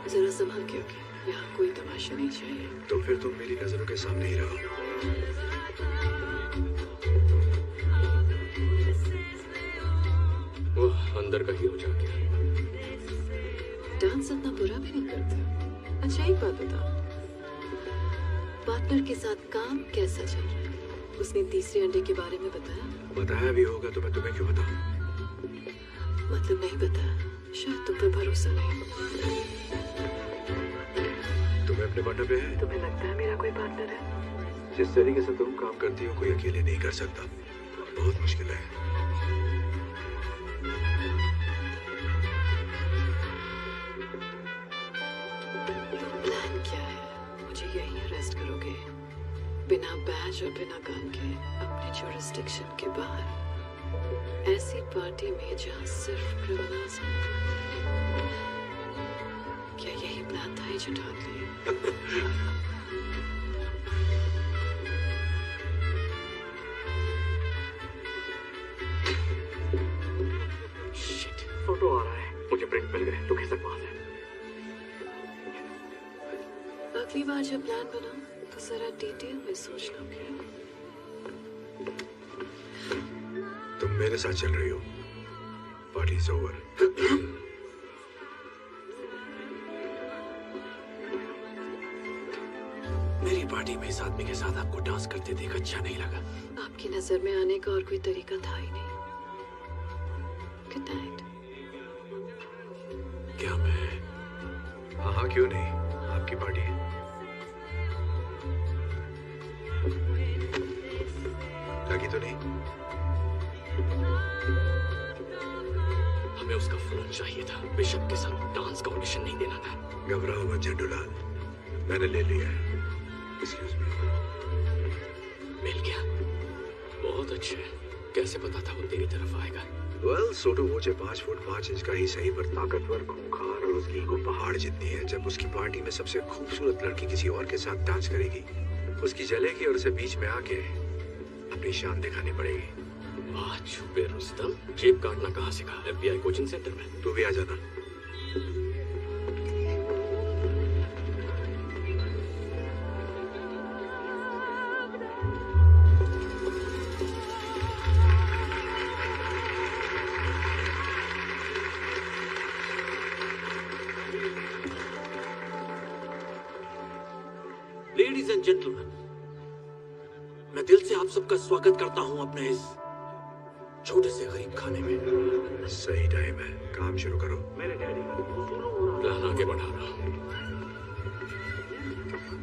जरा संभल के होके, यहाँ कोई तमाशा नहीं चाहिए। तो फिर तुम मेरी नजरों के सामने ही रहो। वो अंदर का हीरो जा गया। डांस इतना बुरा भी नहीं करता। अच्छा, एक बात बता, पार्टनर के साथ काम कैसा चल रहा है? उसने तीसरे अंडे के बारे में बताया? बताया भी होगा तो मैं तुम्हें क्यों बताऊं? मतलब नहीं बताया, शायद तुम पे भरोसा नहीं। तुम्हें अपने पार्टनर पे है? तुम्हें लगता है मेरा कोई पार्टनर है? जिस तरीके से तुम काम करती हो कोई अकेले नहीं कर सकता। बहुत मुश्किल है। प्लान क्या है? मुझे यहीं अरेस्ट करोगे बिना बैज और बिना गन के अपने जुरिस्डिक्शन के बाहर, ऐसी पार्टी में जहाँ सिर्फ क्रिमिनल्स हैं। क्या यही प्लान था एजेंट हार्टली? शिट, फोटो आ रहा है। मुझे प्रिंट मिल गए। तू खिसक वहां से। अगली बार जब प्लान बना तो जरा डिटेल में सोचना। तुम मेरे साथ चल रही हो। Party is over. मेरी पार्टी में इस आदमी के साथ आपको डांस करते देख अच्छा नहीं लगा। आपकी नजर में आने का और कोई तरीका था ही नहीं। Good night. क्या मैं? हाँ हाँ, क्यों नहीं, आपकी पार्टी है। लगी तो नहीं? हमें उसका फोन चाहिए था। बिशप के साथ डांस का ऑडिशन नहीं देना था। घबराओ मत झंडूलाल, मैंने ले लिया है। Excuse me. मिल गया, बहुत अच्छे। कैसे पता था वो तेरी तरफ आएगा? वेल, सोटो मुझे 5 फुट 5 इंच का ही सही, पर ताकतवर, खूंखार और उसकी ईगो पहाड़ जितनी है। जब उसकी पार्टी में सबसे खूबसूरत लड़की किसी और के साथ डांस करेगी, उसकी जलेगी और उसे बीच में आके अपनी शान दिखानी पड़ेगी। वाह छुपे रुस्तम, जेब काटना कहाँ सीखा? FBI कोचिंग सेंटर में। तू भी आ जाना। लेडीज एंड जेंटलमैन, मैं दिल से आप सबका स्वागत करता हूं अपने इस छोटे से गरीब खाने में। सही टाइम है, काम शुरू करो। मेरे डैडी प्लान आगे बढ़ा रहा।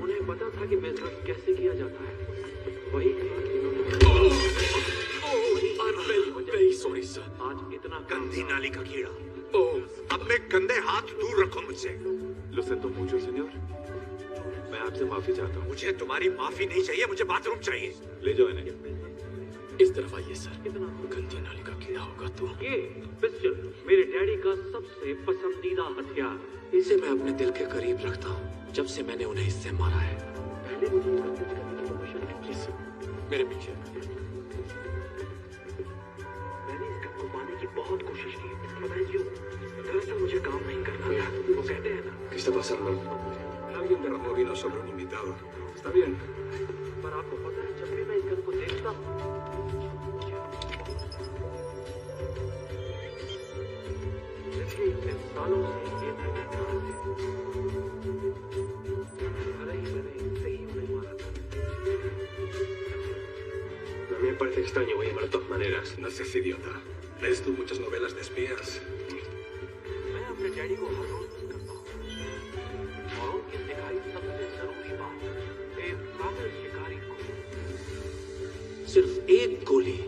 उन्हें पता था कि बिजनेस कैसे किया जाता है। वही वेरी सॉरी सर। आज इतना गंदी नाली का कीड़ा। ओह, अपने गंदे हाथ दूर रखो मुझसे। Lo siento mucho, señor. मैं आपसे माफी चाहता हूँ। मुझे तुम्हारी माफी नहीं चाहिए, मुझे बाथरूम चाहिए। ले जाओ इन्हें। इस तरफ आइए सर। गंदी नाली का कीड़ा होगा तो। ये पिस्टल मेरे डैडी का सबसे पसंदीदा हथियार। इसे मैं अपने दिल के करीब रखता हूँ जब से मैंने उन्हें इससे मारा है। पहले मुझे प्लीज मेरे पीछे। मैंने इस गन को पाने की बहुत कोशिश की, पता है क्यों? दरअसल मुझे काम नहीं करना था। वो कहते हैं ना, ¿Qué está pasando? Alguien derramó vino sobre un invitado. Está bien. पर आपको पता है जब भी मैं इस गन को देखता हूँ, पिछले इतने सालों से ये मैं देख रहा हूँ। भले ही मैंने इससे ही उन्हें मारा था। A mí me parece extraño, voy a llamar de todas maneras. No seas idiota. ¿Lees tú muchas novelas de espías? मैं अपने डैडी को हर रोज मिस करता हूँ और उनकी सिखाई सबसे जरूरी बात, एक काबिल शिकारी को सिर्फ एक गोली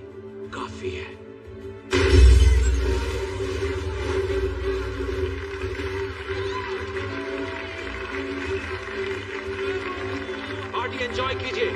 काफी है। पार्टी एंजॉय कीजिए।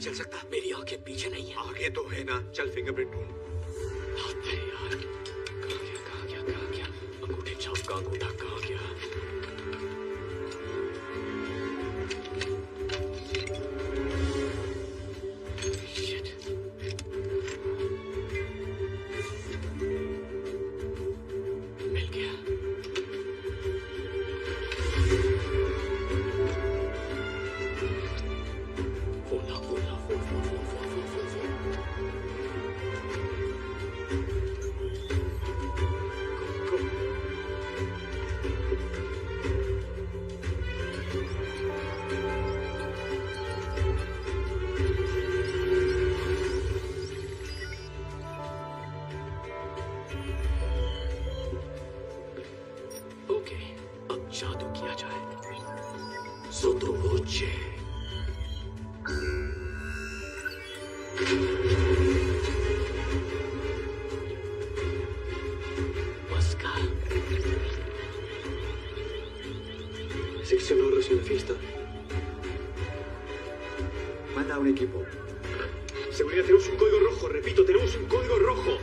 चल सकता? मेरी आंखें पीछे नहीं है। आगे तो है ना, चल फिंगरप्रिंट ढूंढ। यार कहाँ गया? अंगूठे छाप का अंगूठा कहाँ गया? मिल गया। मुझे। Mosca. Sección oro sin la fiesta. Manda un equipo. Seguridad, tenemos un código rojo. Repito, tenemos un código rojo.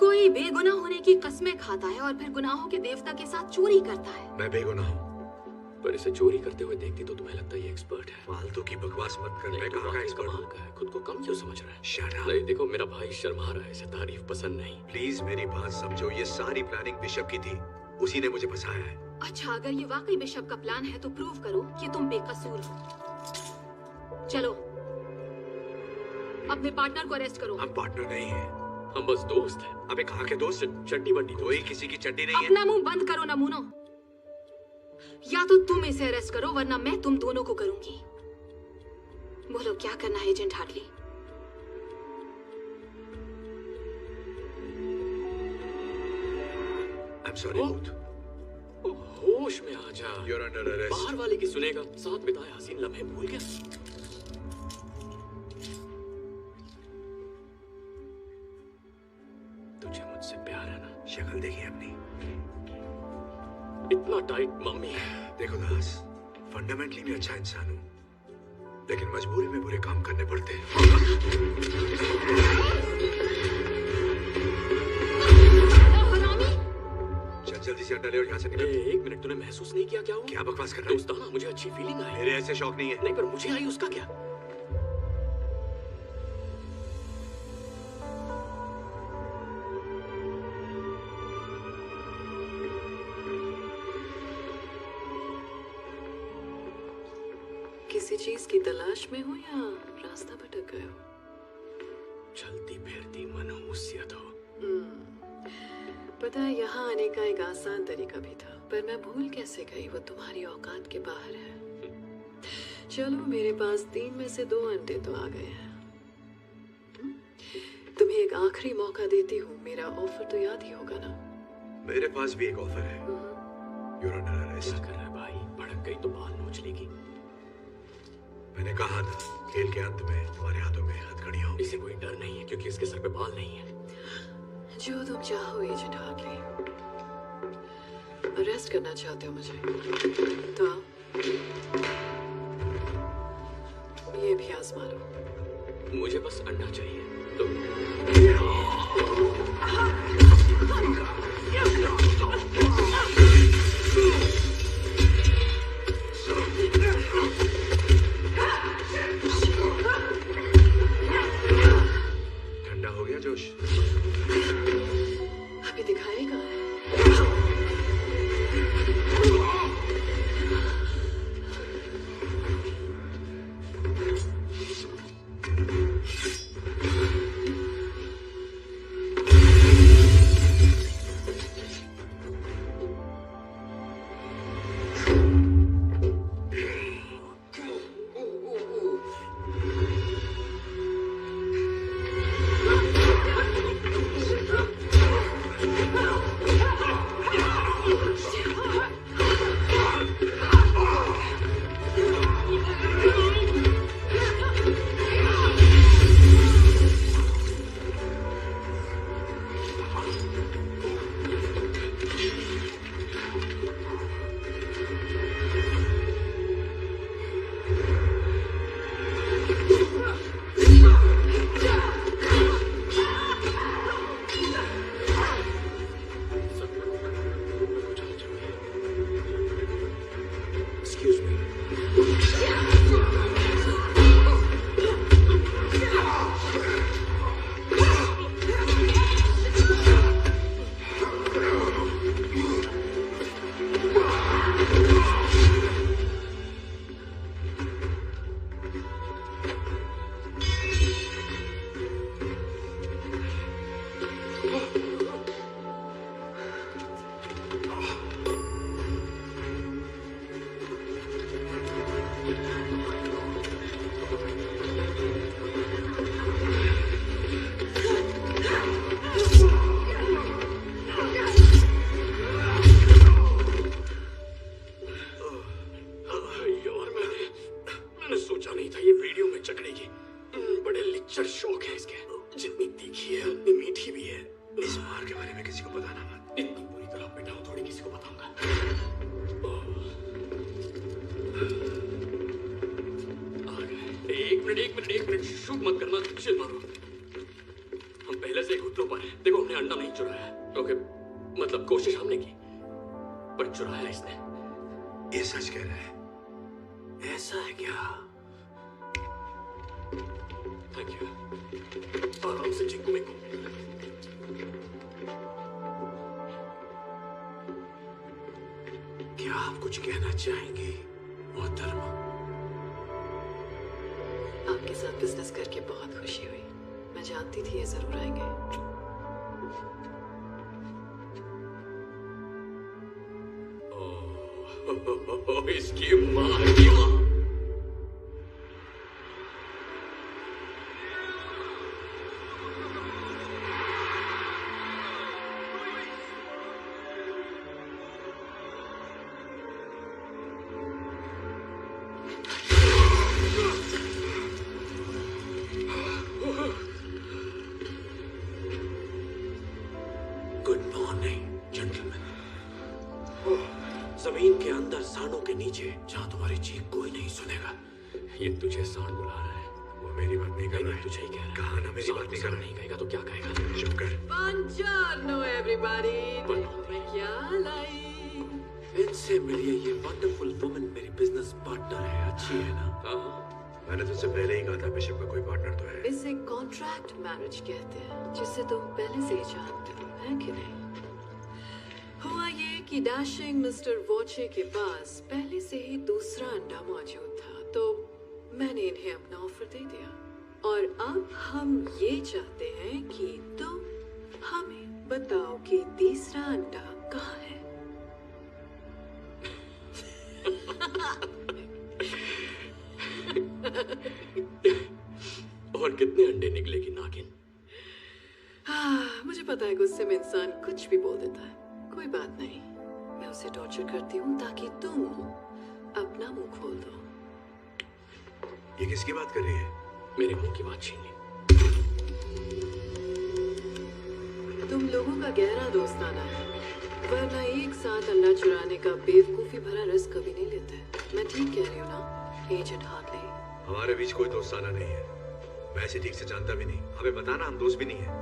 कोई बेगुनाह होने की कस्में खाता है और फिर गुनाहों के देवता के साथ चोरी करता है। मैं बेगुनाह हूँ। पर इसे चोरी करते हुए देखती तो तुम्हें लगता है ये एक्सपर्ट है। फालतू की बकवास मत कर। मैं कहाँ का एक्सपर्ट हूँ? खुद को कम क्यों समझ रहा है? Shut up. नहीं देखो, मेरा भाई शर्मा रहा है, इसे तारीफ पसंद नहीं। प्लीज मेरी बात समझो, ये सारी प्लानिंग बिशप की थी, उसी ने मुझे फंसाया है। अच्छा, अगर ये वाकई बिशप का प्लान है तो प्रूव करो कि तुम बेकसूर हो। चलो, अपने पार्टनर को अरेस्ट करो। हम पार्टनर नहीं हैं। हम बस दोस्त हैं। अबे कहाँ के दोस्त? चड्डी बड्डी कोई किसी की चड्डी नहीं है। अपना मुंह बंद करो नमूनो। या तो तुम इसे अरेस्ट करो वरना मैं तुम दोनों को करूंगी। बोलो क्या करना है एजेंट हार्टली? I'm sorry, होश में आ जा। You're under arrest. बाहर वाले की सुनेगा। साथ बिताए हसीन लम्हे भूल गया। तुझे मुझसे प्यार है ना? शक्ल देखी अपनी। इतना टाइट मम्मी। देखो दास, फंडामेंटली मैं अच्छा इंसान हूँ, लेकिन मजबूरी में बुरे काम करने पड़ते हैं। चल जल्दी से अंडा ले और यहाँ से निकल। एक मिनट, तूने महसूस नहीं किया क्या हुआ? क्या बकवास कर रहा है? दोस्ताना मुझे अच्छी फीलिंग आई। मेरे ऐसे शौक नहीं है। नहीं, पर मुझे आई, उसका क्या? किसी चीज की तलाश में हो या रास्ता भटक गए हो? चलती फिरती मनहूसियत हो। पता है, यहाँ आने का एक आसान तरीका भी था, पर मैं भूल कैसे गई, वो तुम्हारी औकात के बाहर है। चलो, मेरे पास 3 में से 2 अंडे तो आ गए हैं। तुम्हें एक आखिरी मौका देती हूँ, मेरा ऑफर तो याद ही होगा ना? मेरे पास भी एक ऑफर है। You're under arrest. क्या कर रहा है भाई? भड़क गई तो बाल नोच लेगी। मैंने कहा था, खेल के अंत में तुम्हारे हाथों में हथकड़ियां होंगी। इसे कोई डर नहीं है क्योंकि इसके सर पे बाल नहीं है। जो तुम चाहो एजेंट हार्टली। अरेस्ट करना चाहते हो मुझे तो ये भी आजमा लो। मुझे बस अंडा चाहिए तो। ठंडा हो गया जोश? अभी दिखाएगा। सोचा नहीं था ये वीडियो में चकड़ेगी। बड़े लिच्चर शौक है इसके, जितनी तीखी है उतनी मीठी भी है। इस मार के बारे में किसी को बताना मत। इतनी पूरी तरह पिटाऊं थोड़ी किसी को बताऊंगा। एक मिनट शूट मत करना, चिल मारो। हम पहले से घुटनों पर हैं। देखो हमने अंडा नहीं चुराया। ओके, मतलब कोशिश हमने की, पर चुराया इसने। ये सच कह रहा है? ऐसा है क्या? Thank you. आराम से चिंकू मिंकू। क्या आप कुछ कहना चाहेंगे मोहतरमा? आपके साथ बिजनेस करके बहुत खुशी हुई। मैं जानती थी ये जरूर आएंगे। इसकी माँ की माँ। जमीन के अंदर सांडों के नीचे, जहां तुम्हारी चीख कोई नहीं सुनेगा। ये तुझे सांड बुला रहा है। वो मेरी बात नहीं कर रहा है। तुझे ही कह रहा है। कहा ना मेरी बात नहीं कर रहा है। नहीं कहेगा तो क्या कहेगा? चुप कर। Buongiorno everybody। मैं क्या लाई? इनसे मिलिए, ये वंडरफुल वुमन मेरी बिजनेस पार्टनर है। अच्छी है ना? हाँ। मैंने तुझसे पहले ही कहा था बिशप का कोई पार्टनर तो है। इसे कॉन्ट्रैक्ट मैरिज कहते हैं, जिसे तुम पहले से ही जानते हो, है कि नहीं? हुआ ये कि डैशिंग मिस्टर वॉचे के पास पहले से ही दूसरा अंडा मौजूद था, तो मैंने इन्हें अपना ऑफर दे दिया। और अब हम ये चाहते हैं कि तुम हमें बताओ कि तीसरा अंडा कहाँ है। और कितने अंडे निकलेगी नागिन? मुझे पता है गुस्से में इंसान कुछ भी बोल देता है। कोई बात नहीं, मैं उसे टॉर्चर करती हूँ ताकि तुम अपना मुंह खोल दो। ये किसकी बात कर रही है? मेरे मुंह की बात छीन ली। तुम लोगों का गहरा दोस्ताना है, वरना एक साथ अंडा चुराने का बेवकूफी भरा रिस्क कभी नहीं लेते। मैं ठीक कह रही हूँ ना एजेंट हार्टले? हमारे बीच कोई दोस्ताना नहीं है। मैं इसे ठीक से जानता भी नहीं। हमें बताना, हम दोस्त भी नहीं है।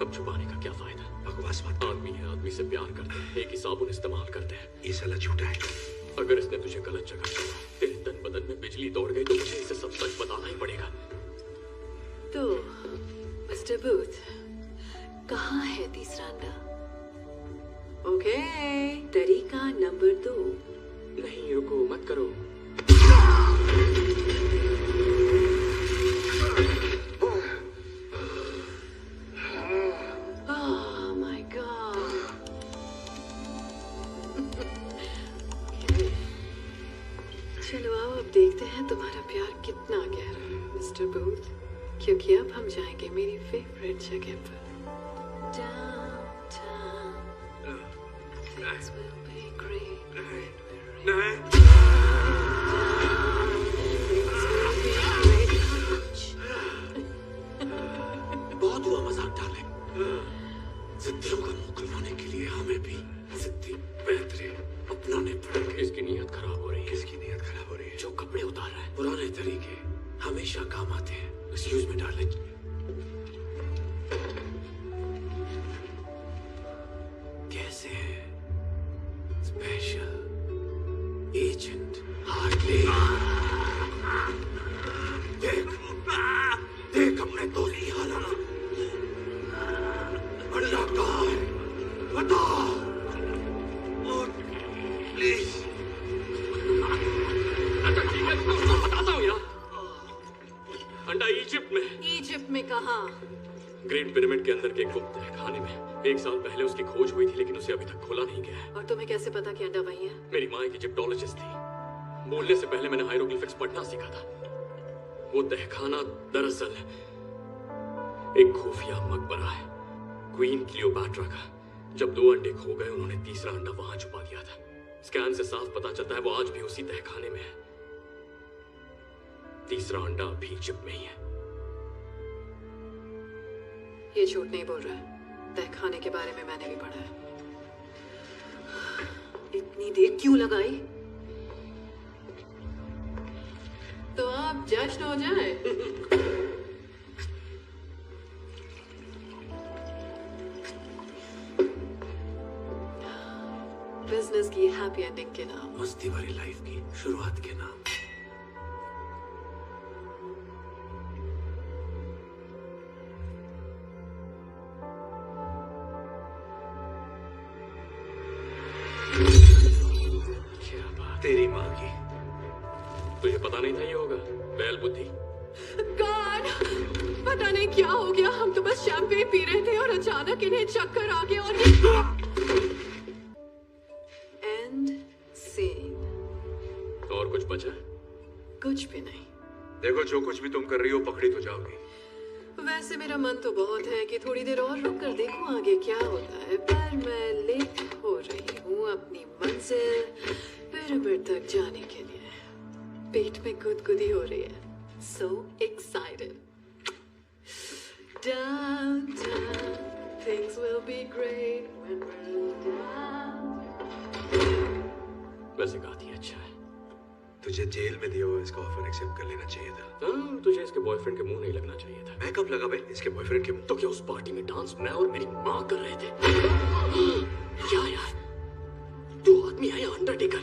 अब छुपाने का क्या फायदा? बकवास मत। आदमी है, आदमी से प्यार करते हैं, एक ही साबुन इस्तेमाल करते हैं। ये साला झूठा है। अगर इसने तुझे गलत जगह छोड़ा, तेरे तन बदन में बिजली दौड़ गई, तो मुझे इसे सब सच बताना ही पड़ेगा। तो मिस्टर बूथ, कहाँ है तीसरा अंडा? ओके, तरीका नंबर 2। नहीं रुको, मत करो। चलो आओ, अब देखते हैं तुम्हारा प्यार कितना गहरा है मिस्टर बूथ, क्योंकि अब हम जाएंगे मेरी फेवरेट जगह पर। Things will be great. बहुत हुआ मजाक डाले। जिद्दियों का मुंह खुलवाने के लिए हमें भी जिद्दी बेहतरीन अपनाने पड़ेंगे। इसकी नीयत खराब हो रही है। किसकी नीयत खराब हो रही है? जो कपड़े उतार रहा है, पुराने तरीके हमेशा काम आते हैं। Excuse me darling. कैसे हैं स्पेशल एजेंट हार्टले? देख अपने दोहरी हालत। अंडा कहाँ है? बता प्लीज। बताता हूँ यार, अंडा इजिप्ट में। इजिप्ट में कहाँ? ग्रेट पिरामिड के अंदर के गुप्त खाने में। 1 साल पहले उसकी खोज हुई थी, लेकिन उसे अभी तक खोला नहीं गया है। और तुम्हें कैसे पता कि अंडा वही है? मेरी माँ एक इजिप्टोलॉजिस्ट थी। बोलने से पहले मैंने हायरोग्लिफिक्स पढ़ना सीखा था। वो तहखाना दरअसल एक खुफिया मकबरा है, क्वीन क्लियोपैट्रा का। जब 2 अंडे खो गए, उन्होंने तीसरा अंडा वहां छुपा दिया था। स्कैन से साफ पता चलता है वो आज भी उसी तहखाने में है। तीसरा अंडा अभी चिप में ही है। ये झूठ नहीं बोल रहा है। तहखाने के बारे में मैंने भी पढ़ा है। इतनी देर क्यों लगाई? तो आप जश्न हो जाए। बिजनेस की हैप्पी एंडिंग के नाम, मस्ती भरी लाइफ की शुरुआत के नाम। तेरी माँ की। तुझे पता नहीं था ये होगा? बैल बुद्धि। गॉड, पता नहीं क्या हो गया। हम तो बस शैंपेन पी रहे थे और अचानक इन्हें चक्कर आ गया और एंड सीन। और कुछ बचा? कुछ भी नहीं। देखो, जो कुछ भी तुम कर रही हो पकड़ी तो जाओगी। वैसे मेरा मन तो बहुत है कि थोड़ी देर और रुक कर देखूं आगे क्या होता है, पर मैं लेट हो रही हूँ अपनी मंजिल पिरामिड तक जाने के लिए। पेट में गुदगुदी हो रही है। So excited. Downtown, things will be great when we're down. वैसे गाती अच्छा है। तुझे जेल में दिया हुआ इसका ऑफर एक्सेप्ट कर लेना चाहिए था। हाँ, तुझे इसके बॉयफ्रेंड के मुंह नहीं लगना चाहिए था। मैं कब लगा भाई इसके बॉयफ्रेंड के मुंह? तो क्या उस पार्टी में डांस मैं और मेरी माँ कर रहे थे? क्या यार, तू आदमी है या अंडरटेकर?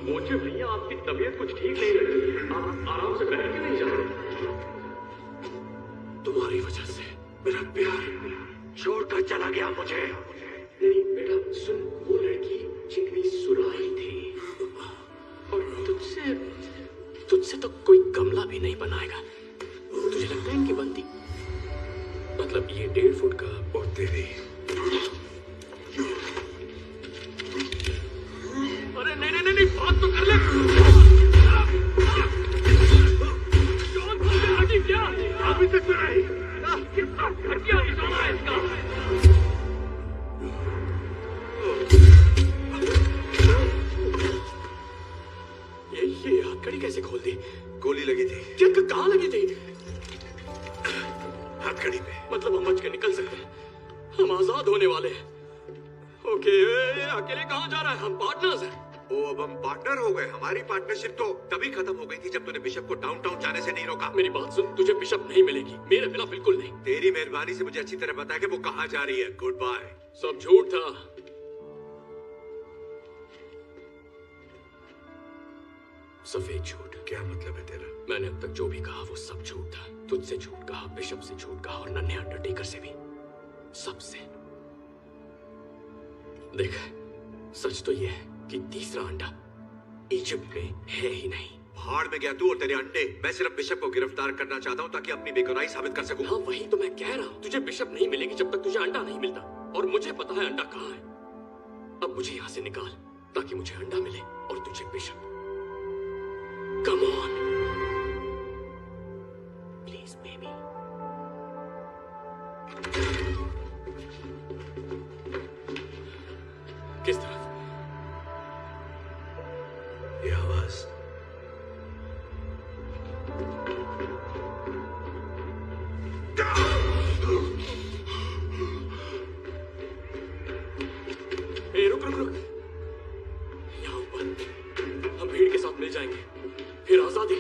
मुझे भैया आपकी तबीयत कुछ ठीक नहीं लग रही। आप आराम से बैठ के नहीं जा रहे। तुम्हारी वजह से मेरा प्यार छोड़कर चला गया मुझे। नहीं बेटा सुन, वो लड़की चिकनी सुराही थी और तुझसे तो कोई गमला भी नहीं बनाएगा। तुझे लगता है इनकी बनती? मतलब ये 1.5 फुट का। और तेरी। अरे नहीं, बात तो कर ले। क्या अभी तक तो नहीं? कितना घटिया निशाना है इसका। ये हथकड़ी कैसे खोल दी? गोली लगी थी। क्या कहाँ लगी थी? हथकड़ी पे। मतलब हम बच के निकल सकते हैं, हम आजाद होने वाले हैं। ओके, अकेले कहाँ जा रहा है? हम पार्टनर्स हैं। ओ, अब हम पार्टनर हो गए। हमारी पार्टनरशिप तो तभी खत्म हो गई थी जब तूने बिशप को डाउनटाउन जाने से नहीं रोका। मेरी बात सुन, तुझे बिशप नहीं मिलेगी, मेरे बिना बिल्कुल नहीं। तेरी मेहरबानी से मुझे अच्छी तरह पता है कि वो कहाँ जा रही है। Good bye. सब झूठ था। सफेद झूठ। क्या मतलब है तेरा? मैंने अब तक जो भी कहा वो सब झूठ था। तुझसे झूठ कहा, बिशप से झूठ कहा और नन्हे अंडरटेकर से भी, सबसे। देख, सच तो ये है कि तीसरा अंडा इजिप्ट में है ही नहीं। भाड़ में गया तू और तेरे अंडे। मैं सिर्फ बिशप को गिरफ्तार करना चाहता हूँ ताकि अपनी बेगुनाही साबित कर सकूं। हाँ, वही तो मैं कह रहा हूँ। तुझे बिशप नहीं मिलेगी जब तक तुझे अंडा नहीं मिलता, और मुझे पता है अंडा कहाँ है। अब मुझे यहाँ से निकाल ताकि मुझे अंडा मिले और तुझे bishop. Come on, please, baby. किस तरफ? ये आवाज। रुक। यहाँ ऊपर हम भीड़ के साथ मिल जाएंगे, फिर आजादी।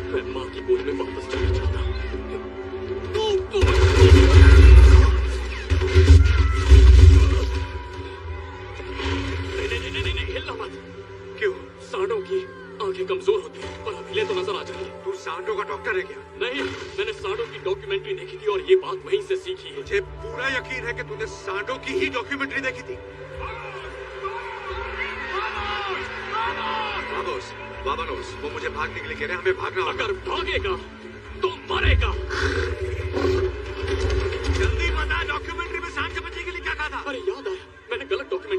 मैं माँ की गोद में वापस जाना चाहता हूँ। नहीं, हिलना मत। क्यों? सांडों की आंखें कमजोर होती हैं, पर हिले तो नजर आ जाएंगे। तू सांडों का डॉक्टर है क्या? नहीं, मैंने सांडों की डॉक्यूमेंट्री देखी थी और ये बात वहीं से सीखी है। मुझे पूरा यकीन है कि तूने सांडों की ही डॉक्यूमेंट्री देखी थी। वाबानोस, वो मुझे भागने के लिए कह रहे हैं। हमें भागना होगा। अगर भागेगा तो मरेगा। जल्दी बता, डॉक्यूमेंट्री में सांड से बचने के लिए क्या कहा था? अरे याद आया, मैंने गलत डॉक्यूमेंट्री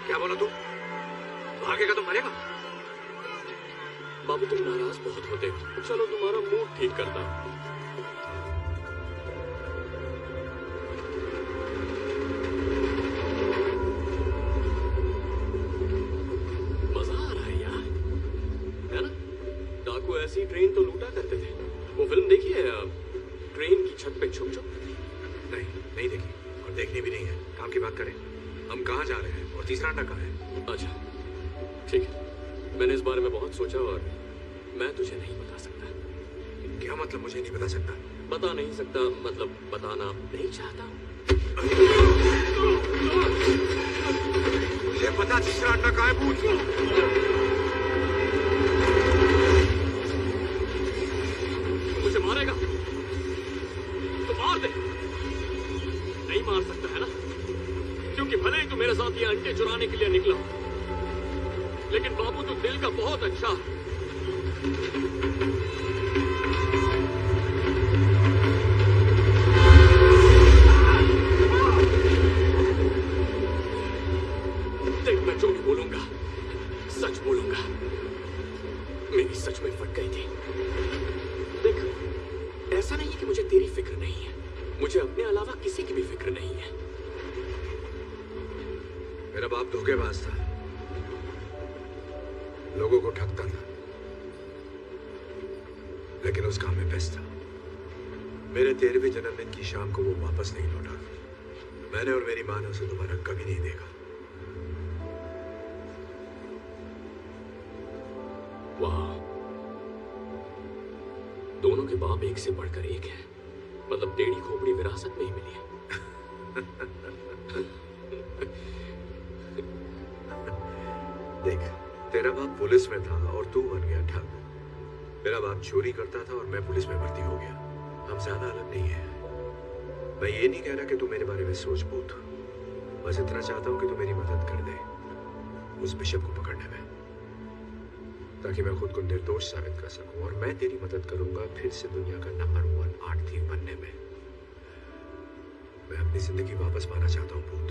क्या बोला तू? भागेगा तो मरेगा। बाबू तुम नाराज बहुत होते हो, चलो तुम्हारा मूड ठीक करता हूं। मजा आ रहा है यार, है ना? डाकू ऐसी ट्रेन तो लूटा करते थे। वो फिल्म देखी है ट्रेन की छत पे छुप छुप? नहीं देखी और देखनी भी नहीं है। काम की बात करें, हम कहाँ जा रहे हैं और तीसरा अंडा कहाँ है? अच्छा ठीक है, मैंने इस बारे में बहुत सोचा और मैं तुझे नहीं बता सकता। क्या मतलब मुझे नहीं बता सकता? बता नहीं सकता मतलब बताना नहीं चाहता। मुझे पता तीसरा अंडा कहाँ है, पूछ। मुझे मारेगा तो मार दे। नहीं मार सकता है ना, क्योंकि भले ही तू मेरे साथ ये अंडे चुराने के लिए निकला, लेकिन बाबू तू दिल का बहुत अच्छा है। देख मैं जो भी बोलूंगा सच बोलूंगा। मेरी सच में फट गई थी। देख ऐसा नहीं है कि मुझे तेरी फिक्र नहीं है, मुझे अपने अलावा किसी की भी फिक्र नहीं है। मेरा बाप धोखेबाज था, लोगों को ठगता था, लेकिन उस काम में बेस्ट था। मेरे 13वें जन्मदिन की शाम को वो वापस नहीं लौटा। मैंने और मेरी माँ ने उसे दोबारा कभी नहीं देखा। वाह, दोनों के बाप एक से बढ़कर एक है। मतलब टेढ़ी खोपड़ी विरासत में ही मिली है। देख, तेरा बाप पुलिस में था और तू बन गया ठग। मेरा बाप चोरी करता था और मैं पुलिस में भर्ती हो गया। हम ज्यादा अलग नहीं है। मैं ये नहीं कह रहा कि तू मेरे बारे में सोच पूछ, बस इतना चाहता हूं कि तू मेरी मदद कर दे उस बिशप को पकड़ने में, ताकि मैं खुद को निर्दोष साबित कर सकूं। और मैं तेरी मदद करूंगा फिर से दुनिया का नंबर 1 आर्ट थीफ बनने में। मैं अपनी जिंदगी वापस पाना चाहता हूं भूत,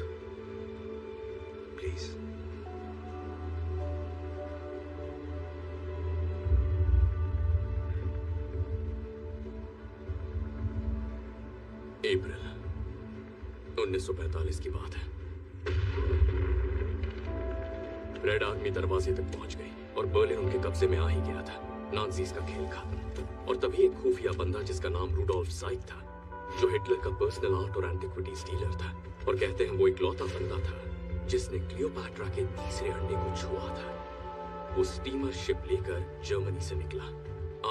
प्लीज। अप्रैल 1945 की बात है। रेड आर्मी दरवाजे तक पहुंच गई और बर्लिन उनके कब्जे में आ ही गया था। नाज़ीज़ का खेल खत्म। और तभी एक खुफिया बंदा जिसका नाम रूडोल्फ साइक था, जो हिटलर का पर्सनल आर्ट और एंटिक्विटीज डीलर था, और कहते हैं वो इकलौता बंदा था जिसने क्लियोपैट्रा के तीसरे अंडे को छुआ था। वो स्टीमर शिप लेकर जर्मनी से निकला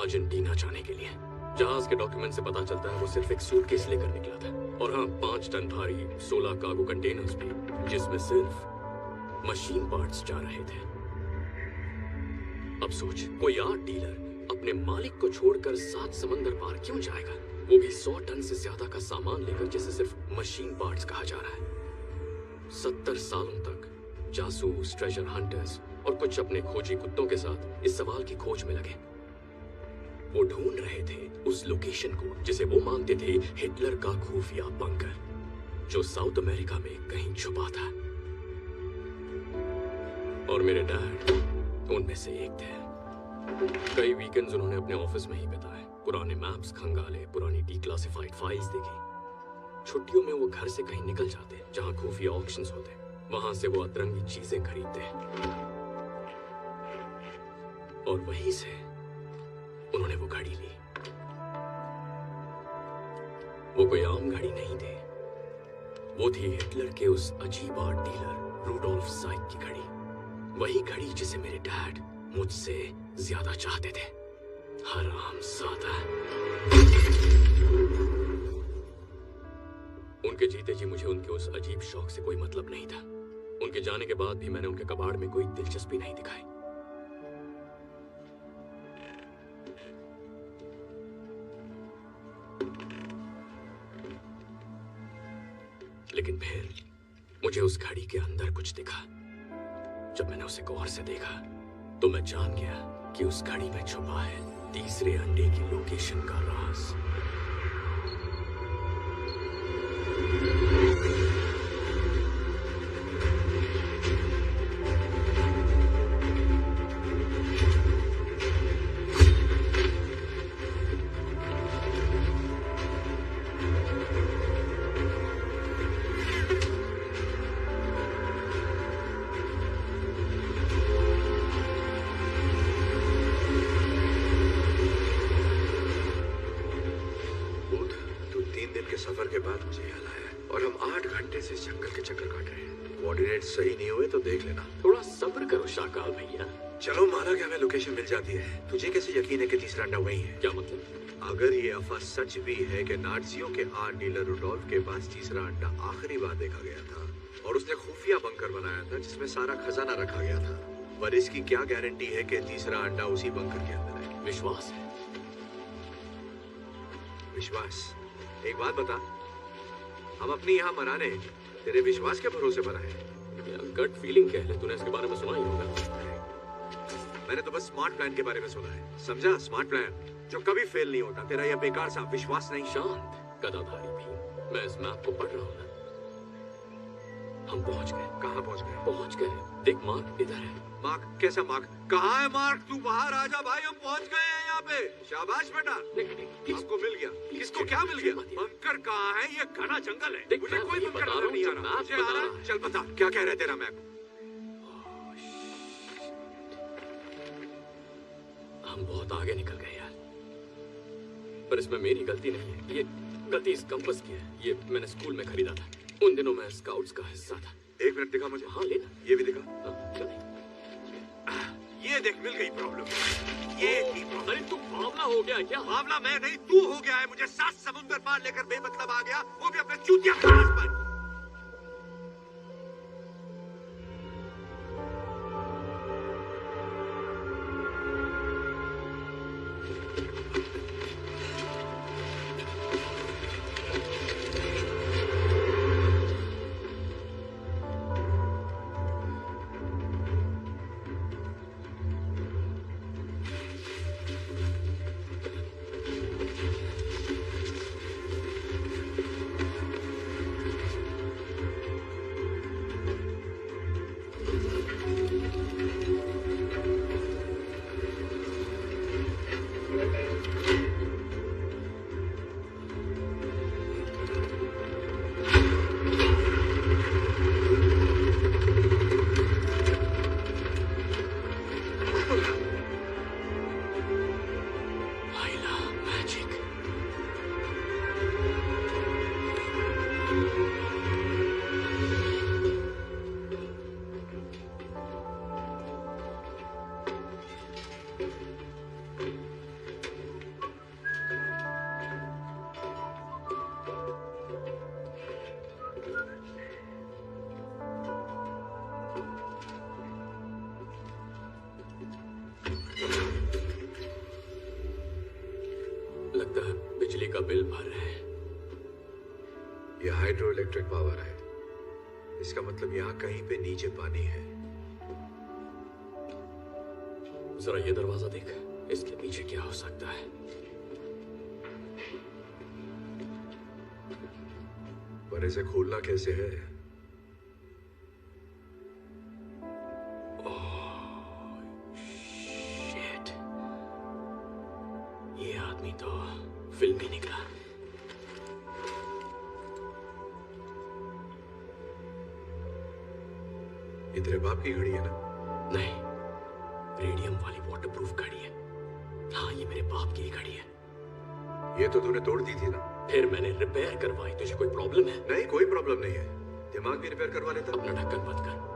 अर्जेंटीना जाने के लिए। जहाज के डॉक्यूमेंट से पता चलता है वो सिर्फ एक सूटकेस लेकर निकला था, और हाँ 5 टन भारी 16 कार्गो कंटेनर्स भी, जिसमें सिर्फ मशीन पार्ट्स जा रहे थे। अब सोच, कोई आर्ट डीलर अपने मालिक को छोड़कर 7 समंदर पार क्यों जाएगा, वो भी 100 टन से ज्यादा का सामान लेकर, जिसे सिर्फ मशीन पार्ट्स कहा जा रहा है। 70 सालों तक जासूस, ट्रेजर हंटर्स और कुछ अपने खोजी कुत्तों के साथ इस सवाल की खोज में लगे। वो ढूंढ रहे थे उस लोकेशन को जिसे वो मानते थे हिटलर का खुफिया बंकर, जो साउथ अमेरिका में कहीं छुपा था। और मेरे डैड उनमें से एक थे। कई वीकेंड्स उन्होंने अपने ऑफिस में ही बिताए, पुराने मैप्स खंगाले, पुरानी डिक्लासिफाइड फाइल्स देखी। छुट्टियों में वो घर से कहीं निकल जाते जहां खुफिया ऑक्शंस होते, वहां से वो अतरंगी चीजें खरीदते, और वहीं से उन्होंने वो घड़ी ली। वो कोई आम घड़ी नहीं थी, वो थी हिटलर के उस अजीब आर्ट डीलर रूडोल्फ साइक की घड़ी। वही घड़ी जिसे मेरे डैड मुझसे ज्यादा चाहते थे। हरामजादा। उनके जीते जी मुझे उनके उस अजीब शौक से कोई मतलब नहीं था। उनके जाने के बाद भी मैंने उनके कबाड़ में कोई दिलचस्पी नहीं दिखाई। लेकिन फिर मुझे उस घड़ी के अंदर कुछ दिखा। जब मैंने उसे गौर से देखा तो मैं जान गया कि उस घड़ी में छुपा है तीसरे अंडे की लोकेशन का राज। सफर के बाद मुझे यहाँ लाया और हम 8 घंटे से जंगल के चक्कर काट रहे हैं। कोऑर्डिनेट सही नहीं हुए तो देख लेना। थोड़ा सब्र करो शाकाल भैया। चलो माना कि हमें लोकेशन मिल जाती है, तुझे कैसे यकीन है कि तीसरा अंडा वही है? क्या मतलब? अगर ये अफवाह सच भी है कि नाज़ियों के आर्ट डीलर रुडोल्फ के पास तीसरा अंडा आखिरी बार देखा गया था और उसने खुफिया बंकर बनाया था जिसमें सारा खजाना रखा गया था, पर इसकी क्या गारंटी है कि तीसरा अंडा उसी बंकर के अंदर है? विश्वास है। विश्वास? एक बात बता, हम अपनी यहाँ मराने तेरे विश्वास के भरोसे मरा है? गट फीलिंग कह ले, तूने इसके बारे में सुना ही होगा। मैंने तो बस स्मार्ट प्लान के बारे में सुना है, समझा? स्मार्ट प्लान जो कभी फेल नहीं होता। तेरा यह बेकार सा विश्वास नहीं। शांत गदाधारी भी, मैं इस मैप को पढ़ रहा हूँ ना। हम पहुंच गए। कहाँ पहुंच गए? पहुंच गए। देख मार्क इधर है। मार्क? कैसा मार्क? कहाँ है मार्क? तू बाहर आ जा भाई, हम पहुंच गए हैं यहाँ पे। शाबाश बेटा, हमको मिल गया। किसको क्या मिल गया? बंकर कहाँ है? ये घना जंगल है, मुझे कोई बंकर नजर नहीं आ रहा। मुझे आ रहा है। चल बता, क्या कह रहे तेरा मैप? हम बहुत आगे निकल गए यार, पर इसमें मेरी गलती नहीं है। ये गलती इस कंपास की है। ये मैंने स्कूल में खरीदा था, उन दिनों मैं स्काउट्स का हिस्सा था। 1 मिनट दिखा मुझे। हाँ लेना। ये भी दिखा। चल। ये देख, मिल गई प्रॉब्लम। ये थी प्रॉब्लम। अरे तू बावला हो गया है क्या? बावला मैं नहीं, तू हो गया है। मुझे 7 समुंदर पार लेकर बेमतलब आ गया, वो भी अपने चूतिया पास पर। लगता है बिजली का बिल भर रहे हैं। यह हाइड्रो इलेक्ट्रिक पावर है, इसका मतलब यहाँ कहीं पे नीचे पानी है। जरा ये दरवाजा देख, इसके पीछे क्या हो सकता है? पर इसे खोलना कैसे है? शिट, ये आदमी तो फिल्मी निकला। ये तेरे बाप की घड़ी है ना? नहीं, रेडियम वाली वाटरप्रूफ घड़ी है। हाँ, ये मेरे बाप की घड़ी है। ये तो तूने तोड़ दी थी ना? फिर मैंने रिपेयर करवाई। तुझे कोई प्रॉब्लम है? नहीं, कोई प्रॉब्लम नहीं है। दिमाग भी रिपेयर करवा लेता। अपना ढक्कन बंद कर।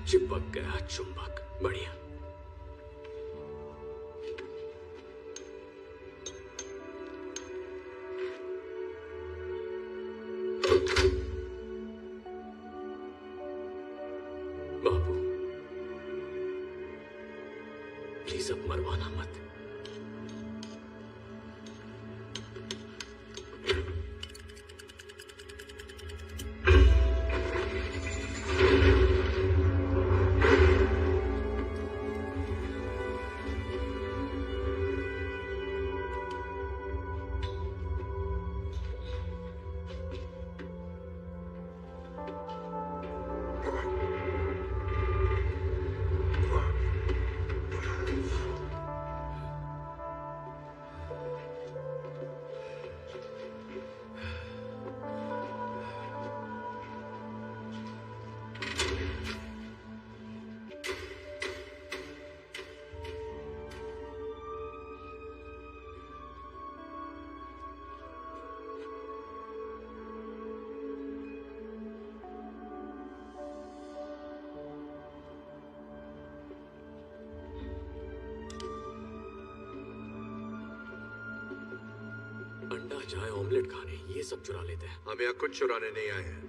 चिपक गया चुंबक। बढ़िया। बाबू, प्लीज अब मरवाना मत। अंडा चाय ऑमलेट खाने ये सब चुरा लेते हैं। हम यहाँ कुछ चुराने नहीं आए हैं।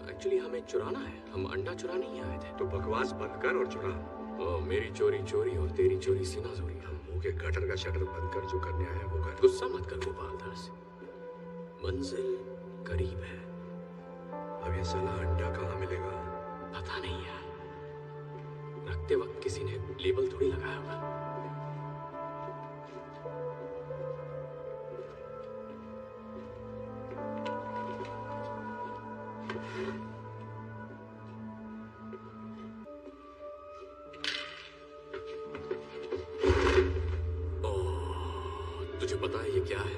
एक्चुअली हमें चुराना है, हम अंडा चुराने ही आए थे। तो बकवास बंद कर और चुरा। मेरी चोरी चोरी और तेरी चोरी सीना चोरी। हम मुंह के गटर का शटर बंद कर, जो करने आए हैं वो कर। गुस्सा मत कर गोपाल दास, मंजिल करीब है। अब ये साला अंडा कहाँ मिलेगा? पता नहीं है, रखते वक्त किसी ने लेबल थोड़ी लगाया होगा। तुझे पता है ये क्या है?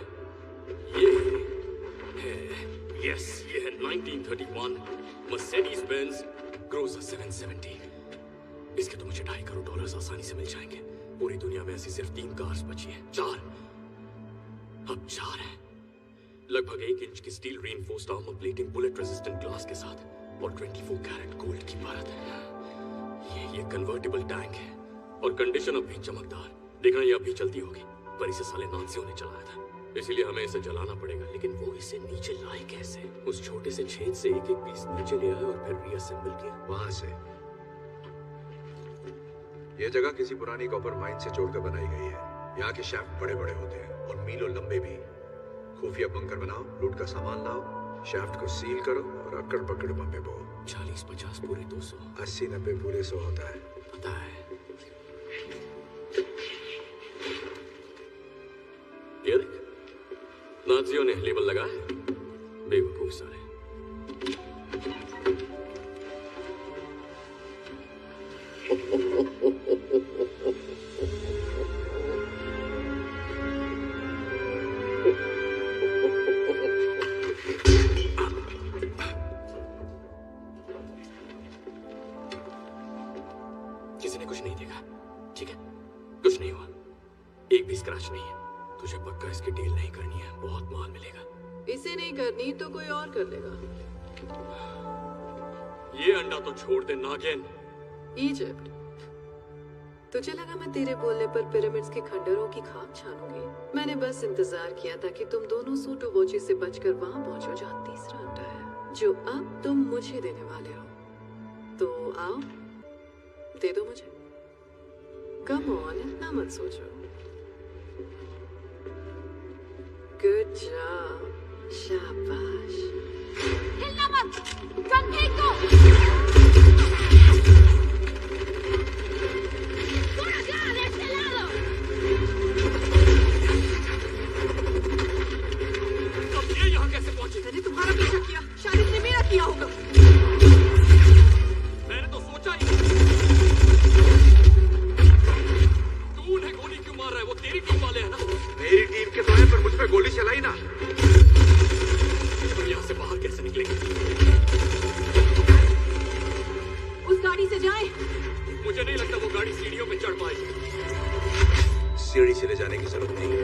ये है 1931 मर्सिडीज बेंज क्रूजर 770। इसके तो मुझे $2.5 करोड़ आसानी से मिल जाएंगे। पूरी दुनिया में ऐसी सिर्फ 3 कार्स बची हैं। 4 अब 4 हैं। लगभग 1 इंच की steel reinforced armour plating, bullet resistant glass के साथ और 24 कैरेट गोल्ड की परत है। ये कन्वर्टेबल टैंक है और कंडीशन अब भी चमकदार। देखना ये अब भी चलती होगी, पर इसे साले नानसियों ने चलाया था, इसलिए हमें इसे जलाना पड़ेगा। लेकिन वो इसे नीचे लाए कैसे? उस छोटे से छेद से एक एक पीस नीचे ले आए और फिर रीअसेंबल किया। वहां से ये जगह किसी पुरानी कॉपर माइन से जोड़कर बनाई गई है। यहाँ के शाफ्ट बड़े बड़े होते हैं और मीलों लंबे भी। खुफिया बंकर बनाओ, लूट का सामान लाओ, शाफ्ट को सील करो और अकड़ पकड़ बम्बे बो। 40-50 पूरे 200, 80-90 पूरे 100 होता है। पता है। ये देख, नाजियों ने लेबल लगाया, बेवकूफ साले। किसी ने कुछ नहीं देखा, ठीक है? कुछ नहीं हुआ, एक भी स्क्रैच नहीं है। तुझे पक्का इसकी डील नहीं करनी है, बहुत माल मिलेगा। इसे नहीं करनी तो कोई और कर लेगा। ये अंडा तो छोड़ दे नागिन। इजिप्ट, तुझे लगा मैं तेरे बोलने पर पिरामिड्स के खंडरों की खाक छानूंगी? मैंने बस इंतजार किया था कि तुम दोनों सूटो वॉची से बचकर वहां पहुंचो जहां तीसरा अंडा है, जो अब तुम मुझे देने वाले हो। तो आओ, दे दो मुझे। कम ऑन, इतना मत सोचो। गुड जॉब, शाबाश। हिलना मत, ट्रक फेंक दो। ¡Por acá, de este lado! अब ये यहाँ कैसे पहुंचे? मैंने तुम्हारा पीछा किया, शायद इसने मेरा किया होगा। मैंने तो सोचा ही। तू उन्हें गोली क्यों मार रहा है? वो तेरी टीम वाले हैं ना? मेरी टीम के तो है, पर मुझ पे गोली चलाई ना। यहाँ से बाहर कैसे निकलेंगे? उस गाड़ी से जाएं। मुझे नहीं लगता वो गाड़ी सीढ़ियों पे चढ़ पाएगी। सीढ़ी से ले जाने की जरूरत नहीं है।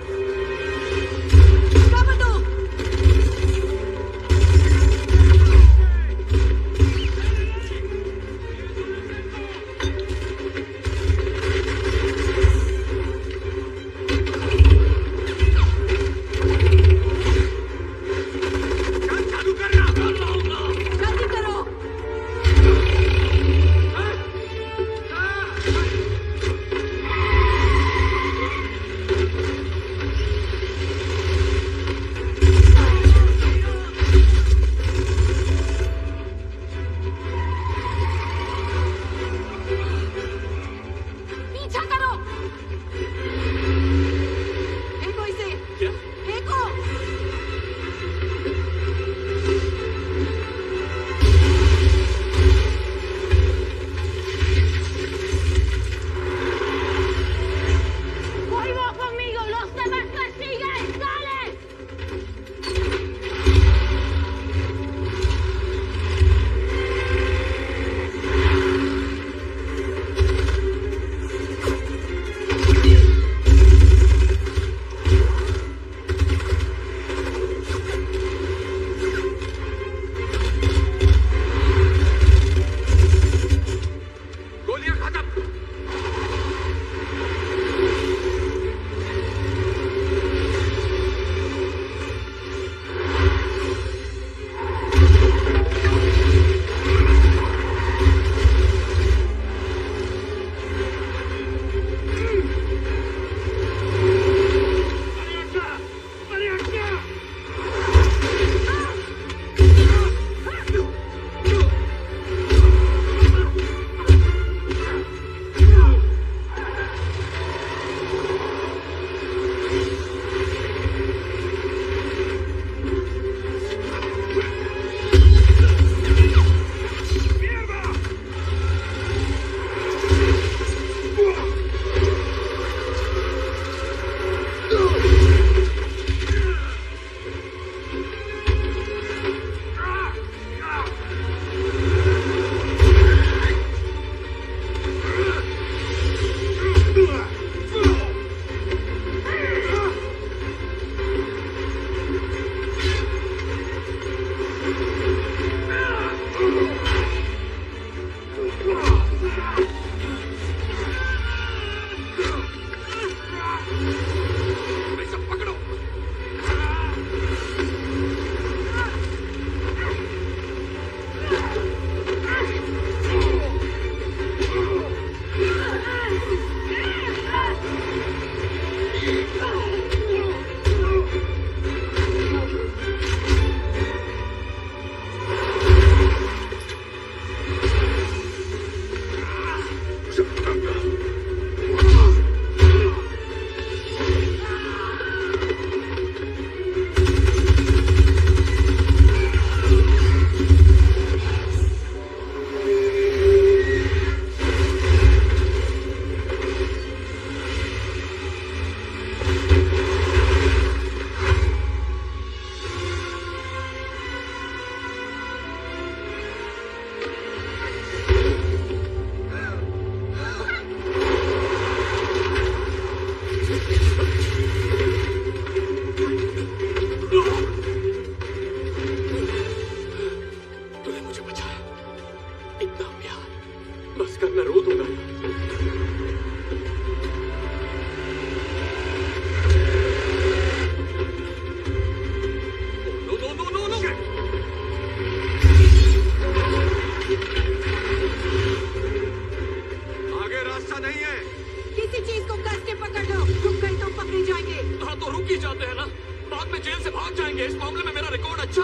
इसको कस के पकड़ लो, रुक गई तो पकड़े जाएंगे। हाँ तो रुक ही जाते हैं ना, बाद में जेल से भाग जाएंगे। इस मामले में मेरा रिकॉर्ड अच्छा।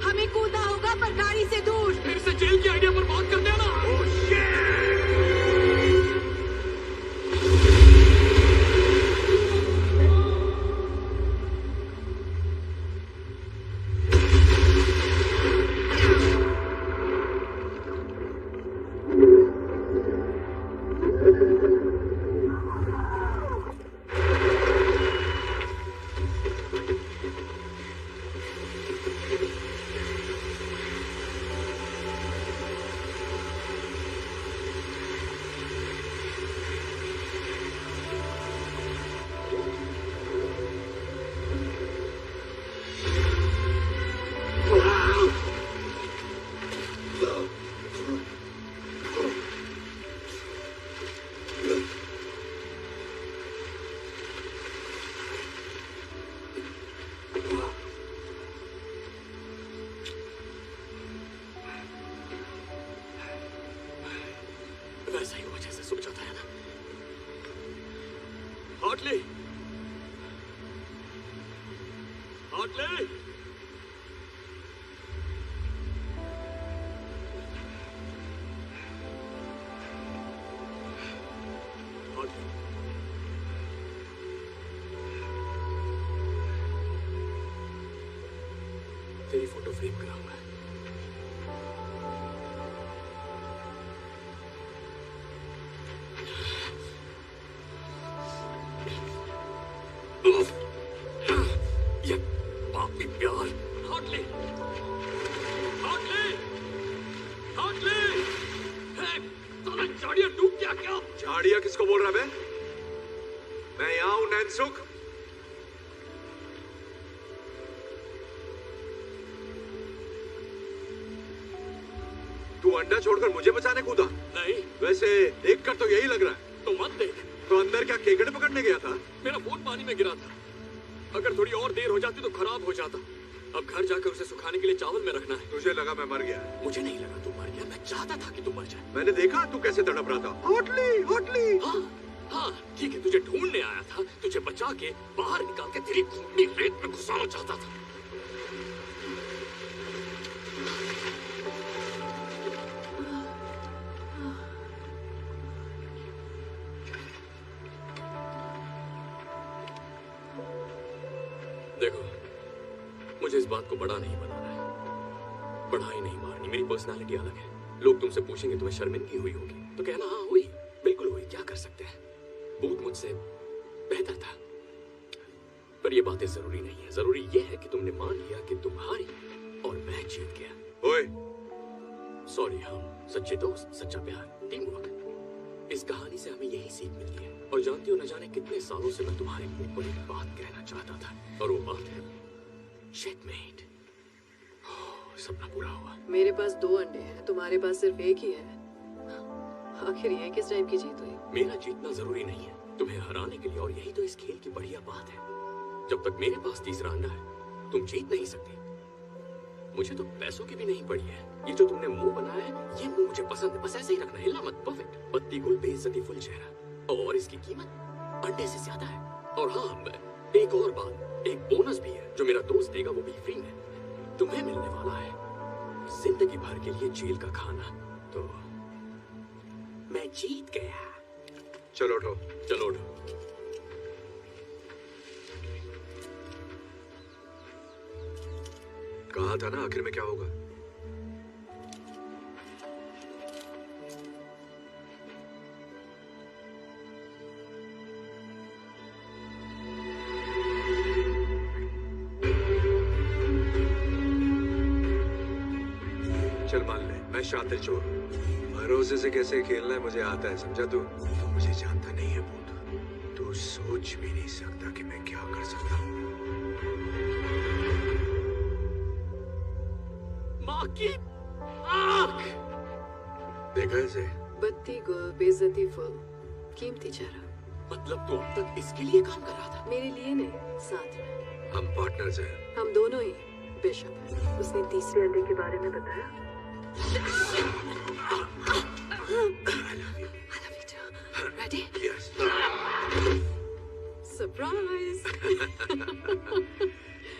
हमें कूदना होगा पर गाड़ी से दूर। फिर से जेल की आइडिया पर बात करते हैं ना। वैसा ही हुआ जैसे सोचा था ना। हार्टली, हार्टली, हार्टली, तेरी फोटो फ्रेम कराऊंगा। ये पापी प्यार। हार्टली, हार्टली, हार्टली, साला झाड़ियां डूब गया क्या? झाड़िया किसको बोल रहा है? मैं यहाँ हूँ नैनसुख। तू अंडा छोड़कर मुझे बचाने कूदा? नहीं। वैसे देखकर तो यही लग रहा है। तो मत देख। तो अंदर क्या केकड़े पकड़ने गया था? मेरा फोन पानी में गिरा था। अगर थोड़ी और देर हो जाती तो खराब हो जाता। अब घर जाकर उसे सुखाने के लिए चावल में रखना है। तुझे लगा मैं मर गया? मुझे नहीं लगा तू मर गया, मैं चाहता था कि तू मर जाए। मैंने देखा तू कैसे तड़प रहा था। Hartley, Hartley. हाँ हाँ ठीक है, तुझे ढूंढने आया था, तुझे बचा के बाहर निकाल के तेरी खूनी रेत में घुसाना चाहता था। देखो, मुझे इस बात को बड़ा नहीं बनाना है, बढ़ाई नहीं मारनी। मेरी पर्सनालिटी अलग है। लोग तुमसे पूछेंगे तुम्हें शर्मिंदगी हुई होगी तो कहना हाँ हुई, बिल्कुल हुई, क्या कर सकते हैं। भूत मुझसे बेहतर था। पर ये बातें जरूरी नहीं है। जरूरी ये है कि तुमने मान लिया कि तुम हारी और मैं जीत गया। ओए, सॉरी, हम सच्चे दोस्त, सच्चा प्यार, टीम वर्क। इस कहानी से हमें यही सीख मिलती है। और जानती हो, न जाने कितने सालों से मैं तुम्हारे मुंह पर एक बात कहना चाहता था, और वो बात है चेकमेट। सपना पूरा हुआ। मेरे पास 2 अंडे हैं, तुम्हारे पास सिर्फ एक ही है। आखिर ये किस टाइप की जीत हुई? मेरा जीतना जरूरी नहीं है तुम्हें हराने के लिए, और यही तो इस खेल की बढ़िया बात है। जब तक मेरे पास तीसरा अंडा है तुम जीत नहीं सकती। मुझे तो पैसों की भी नहीं पड़ी है। ये जो तुमने मुंह बनाया है, ये मुंह मुझे पसंद है। बस ऐसे ही रखना, हिलना मत। परफेक्ट। पत्ती गुल, बेइज्जती फुल चेहरा, और इसकी कीमत अंडे से ज्यादा है। और हाँ, एक और बात, एक बोनस भी है जो मेरा दोस्त देगा, वो भी फ्री में तुम्हें मिलने वाला है। जिंदगी भर के लिए जेल का खाना। तो मैं जीत गया। चलो उठो। चलो उठो। कहा था ना आखिर में क्या होगा। चल मान ले, मैं शातिर चोर हूँ। भरोसे से कैसे खेलना है मुझे आता है, समझा तू? तू मुझे जानता नहीं है भूत। तू सोच भी नहीं सकता कि मैं क्या कर सकता हूँ। माँ की आँख। देखा इसे? बत्ती गुल, बेइज्जती फुल, कीमती चेहरा। मतलब तू अब तक इसके लिए काम कर रहा था? मेरे लिए नहीं, साथ में। हम पार्टनर्स हैं। हम दोनों ही। बिशप, उसने तीसरे अंडे के बारे में बताया। I love you too. Ready? Yes. Surprise.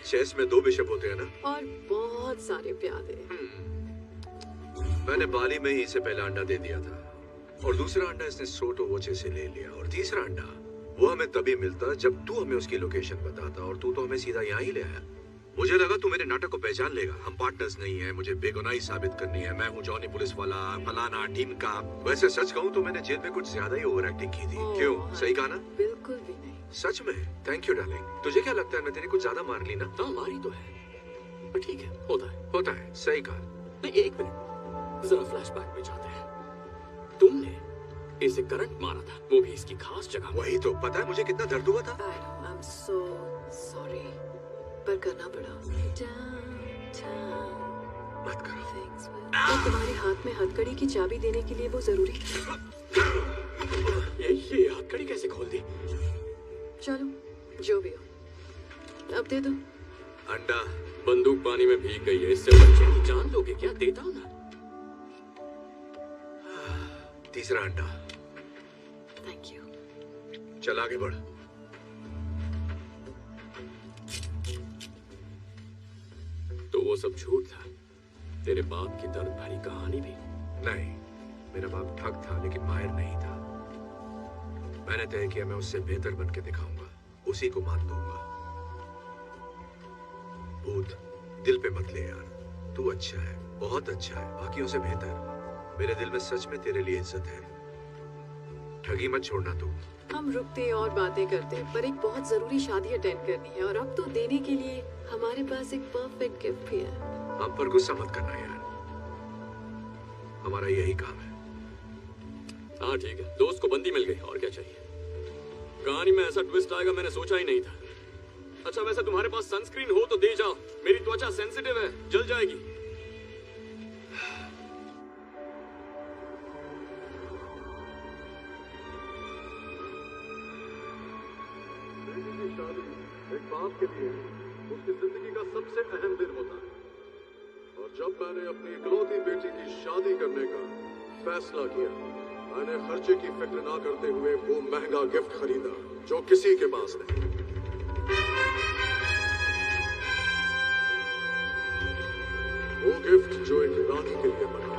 Chess में 2 बिशप होते हैं ना? और बहुत सारे प्यादे। मैंने बाली में ही इसे पहला अंडा दे दिया था और दूसरा अंडा इसने सोटो वोचे से ले लिया और तीसरा अंडा वो हमें तभी मिलता जब तू हमें उसकी लोकेशन बताता और तू तो हमें सीधा यहाँ ही ले आया। मुझे लगा तू मेरे नाटक को पहचान लेगा। हम पार्टनर्स नहीं हैं, मुझे बेगुनाही साबित करनी है, मैं हूँ जॉनी पुलिस वाला, फलाना टीम का। वैसे सच कहूँ तो मैंने जेल में कुछ ज्यादा ही ओवर एक्टिंग की थी। क्यों, सही कहा ना? बिल्कुल भी नहीं। सच में? Thank you darling. तुझे क्या लगता है मैं तेरी कुछ ज्यादा मार ली ना? हाँ मारी तो है, पर ठीक है, होता है। सही कहा। नहीं, एक मिनट, जरा फ्लैशबैक में जाते हैं। तुमने इसे करंट मारा था, वो भी इसकी खास जगह। वही तो, पता है मुझे कितना दर्द हुआ था? I'm so sorry, पर करना पड़ा। मत करो। तो तुम्हारे हाथ में हथकड़ी की चाबी देने के लिए वो जरूरी था। ये हथकड़ी कैसे खोल दी? चलो जो भी हो, अब दे दो। अंडा। बंदूक पानी में भीग गई है, इससे बच्चे की जान लोगे क्या? देता हूं ना। तीसरा अंडा। Thank you. चल आगे बढ़। तो वो सब झूठ था? तेरे बाप की दर्द भरी कहानी भी? नहीं, मेरा बाप ठग था लेकिन माहिर नहीं था। मैंने तय किया मैं उससे बेहतर बन के दिखाऊंगा, उसी को मान दूंगा। भूत, दिल पे मत ले यार, तू अच्छा है, बहुत अच्छा है, बाकियों से बेहतर। मेरे दिल में सच में तेरे लिए इज्जत है। ठगी मत छोड़ना तू। हम रुकते और बातें करते, पर एक बहुत जरूरी शादी अटेंड करनी है और अब तो देने के लिए हमारे पास एक परफेक्ट गिफ्ट भी है। हम पर गुस्सा मत करना यार, हमारा यही काम है। हाँ ठीक है, दोस्त को बंदी मिल गई, और क्या चाहिए। कहानी में ऐसा ट्विस्ट आएगा मैंने सोचा ही नहीं था। अच्छा वैसे तुम्हारे पास सनस्क्रीन हो तो दे जाओ, मेरी त्वचा सेंसिटिव है, जल जाएगी। एक बाप के लिए उसकी जिंदगी का सबसे अहम दिन होता है। और जब मैंने अपनी इकलौती बेटी की शादी करने का फैसला किया, मैंने खर्चे की फिक्र ना करते हुए वो महंगा गिफ्ट खरीदा जो किसी के पास नहीं। वो गिफ्ट जो एक रानी के लिए बना,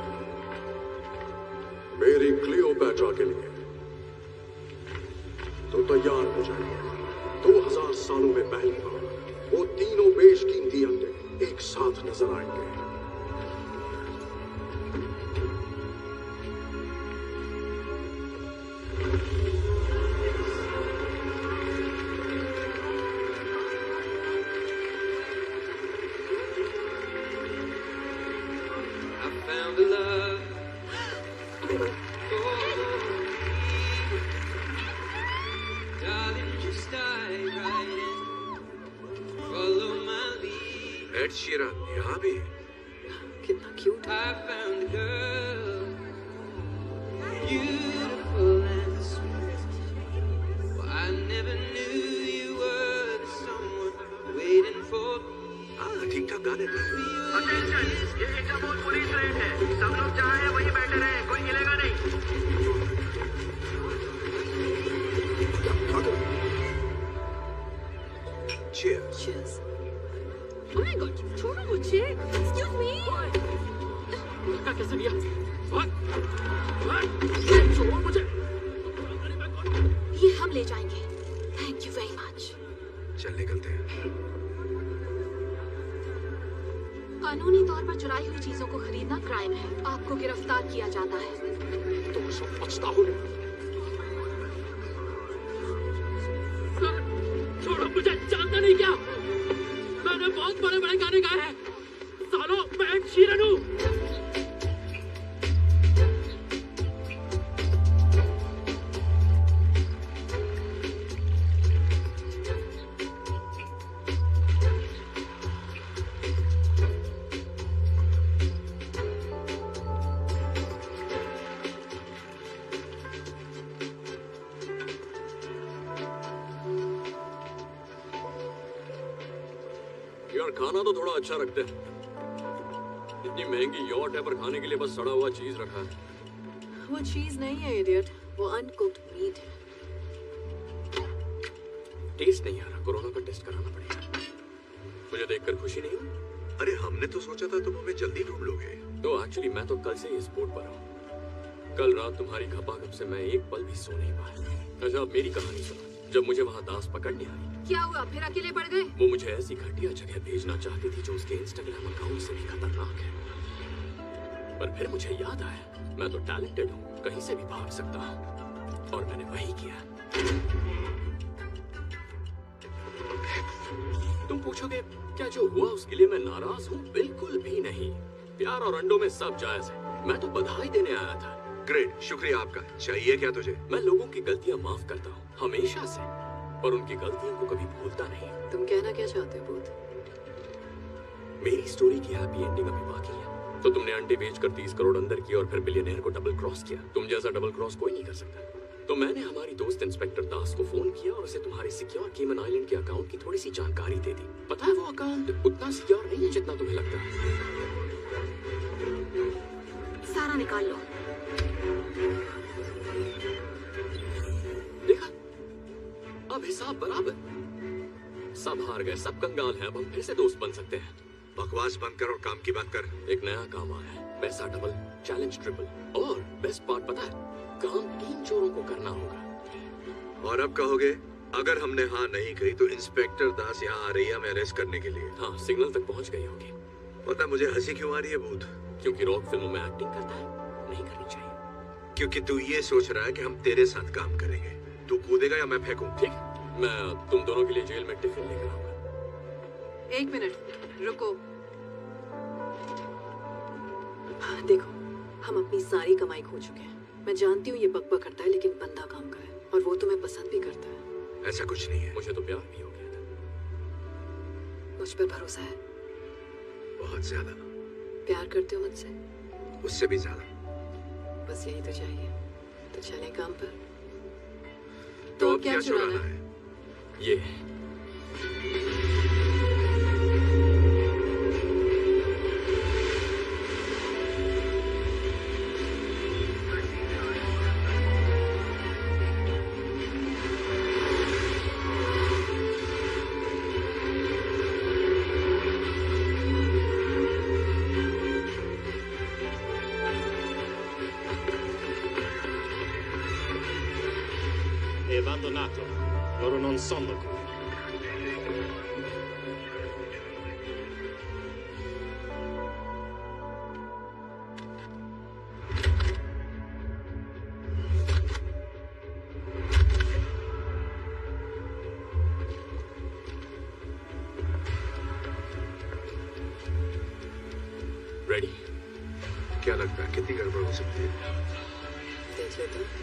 मेरी क्लियोपैट्रा के लिए। तो तैयार हो जाइए, 2000 सालों में पहली बार वो तीनों बेशकीमती अंडे एक साथ नजर आएंगे। एड शीरन यहाँ भी? कितना क्यूट है। ठीक ठाक गाने थे। ये इंटरपोल पुलिस रेड है, सब लोग जहाँ हैं वहीं बैठे रहे, कोई हिलेगा नहीं। Cheers. Cheers. Oh my God, छोड़ो मुझे। Excuse me. धक्का कैसे दिया? छोड़ो मुझे। ये हम ले जाएंगे। Thank you very much. चल निकलते हैं। कानूनी तौर पर चुराई हुई चीजों को खरीदना क्राइम है, आपको गिरफ्तार किया जाता है। तुम सब पछताओगे। छोड़ो मुझे, जानता नहीं क्या? मैंने बहुत बड़े बड़े गाने गाए हैं। सालों मैं एक शीरन हूँ। यार खाना तो थोड़ा अच्छा रखते हैं। इतनी महंगी यॉट है पर खाने के लिए बस सड़ा हुआ चीज रखा है। वो चीज नहीं है इडियट, वो अनकुक्ड मीट है। टेस्ट नहीं आ रहा, कोरोना का टेस्ट कराना पड़ेगा। मुझे देखकर खुशी नहीं हुई? अरे हमने तो सोचा था तुम हमें जल्दी ढूंढ लोगे। तो एक्चुअली मैं तो कल से इस बोर्ड पर हूँ। कल रात तुम्हारी खपाखप से मैं एक पल भी सो नहीं पाया। अच्छा अब मेरी कहानी सुनो। जब मुझे वहाँ दास पकड़ने आई, क्या हुआ, फिर अकेले पड़ गए? वो मुझे ऐसी घटिया जगह भेजना चाहती थी जो उसके इंस्टाग्राम अकाउंट से भी खतरनाक है। पर फिर मुझे याद आया, मैं तो टैलेंटेड हूँ, कहीं से भी भाग सकता हूँ, और मैंने वही किया। तुम पूछोगे क्या जो हुआ उसके लिए मैं नाराज हूँ? बिल्कुल भी नहीं। प्यार और अंडों में सब जायज है। मैं तो बधाई देने आया था। ग्रेट, शुक्रिया आपका। चाहिए क्या तुझे? मैं लोगों की गलतियाँ माफ करता हूँ, हमेशा से, पर उनकी गलतियों को कभी भूलता नहीं। तुम कहना क्या चाहते हो भूत? मेरी स्टोरी की हैप्पी एंडिंग अभी बाकी है। तो तुमने अंडे बेचकर 30 करोड़ अंदर किया और फिर बिलियनर को डबल क्रॉस किया। तुम जैसा डबल क्रॉस कोई नहीं कर सकता। तो मैंने हमारी दोस्त इंस्पेक्टर दास को फोन किया और उसे तुम्हारे सिक्योर केमन आइलैंड के अकाउंट की थोड़ी सी जानकारी दे दी। पता है वो अकाउंट उतना सिक्योर नहीं है जितना तुम्हें लगता है। सारा निकाल लो। देखा, अब हिसाब बराबर। सब हार गए, सब कंगाल हैं, अब हम फिर से दोस्त बन सकते हैं। बकवास बंद कर और काम की बात कर। एक नया काम आया है, पैसा डबल, चैलेंज ट्रिपल, और बेस्ट पार्ट पता है, काम 3 चोरों को करना होगा। और अब कहोगे अगर हमने हाँ नहीं कही तो इंस्पेक्टर दास यहाँ आ रही है हमें अरेस्ट करने के लिए। हाँ, सिग्नल तक पहुँच गई होगी। पता मुझे हंसी क्यों आ रही है भूत? क्योंकि रॉक फिल्मों में एक्टिंग करता है, नहीं करनी चाहिए। क्योंकि तू ये सोच रहा है कि हम तेरे साथ काम करेंगे। तू कूदेगा या मैं फेंकूं? ठीक, मैं तुम दोनों के लिए जेल में टिफिन लेकर आऊंगा। 1 मिनट रुको। देखो, हम अपनी सारी कमाई खो चुके हैं। मैं जानती हूँ ये बकबक करता है, लेकिन बंदा काम का है और वो तुम्हें पसंद भी करता है। ऐसा कुछ नहीं है। मुझे तो प्यार भी हो गया था। मुझ पर भरोसा है? बहुत ज्यादा। प्यार करते हो मुझसे? उससे भी ज्यादा। बस यही तो चाहिए। तो चले काम पर। तो अब क्या चुराना है? ये È abbandonato. Loro non sono qui. Ready? क्या लगता है कितनी गड़बड़ हो सकती है? देख लेते हैं।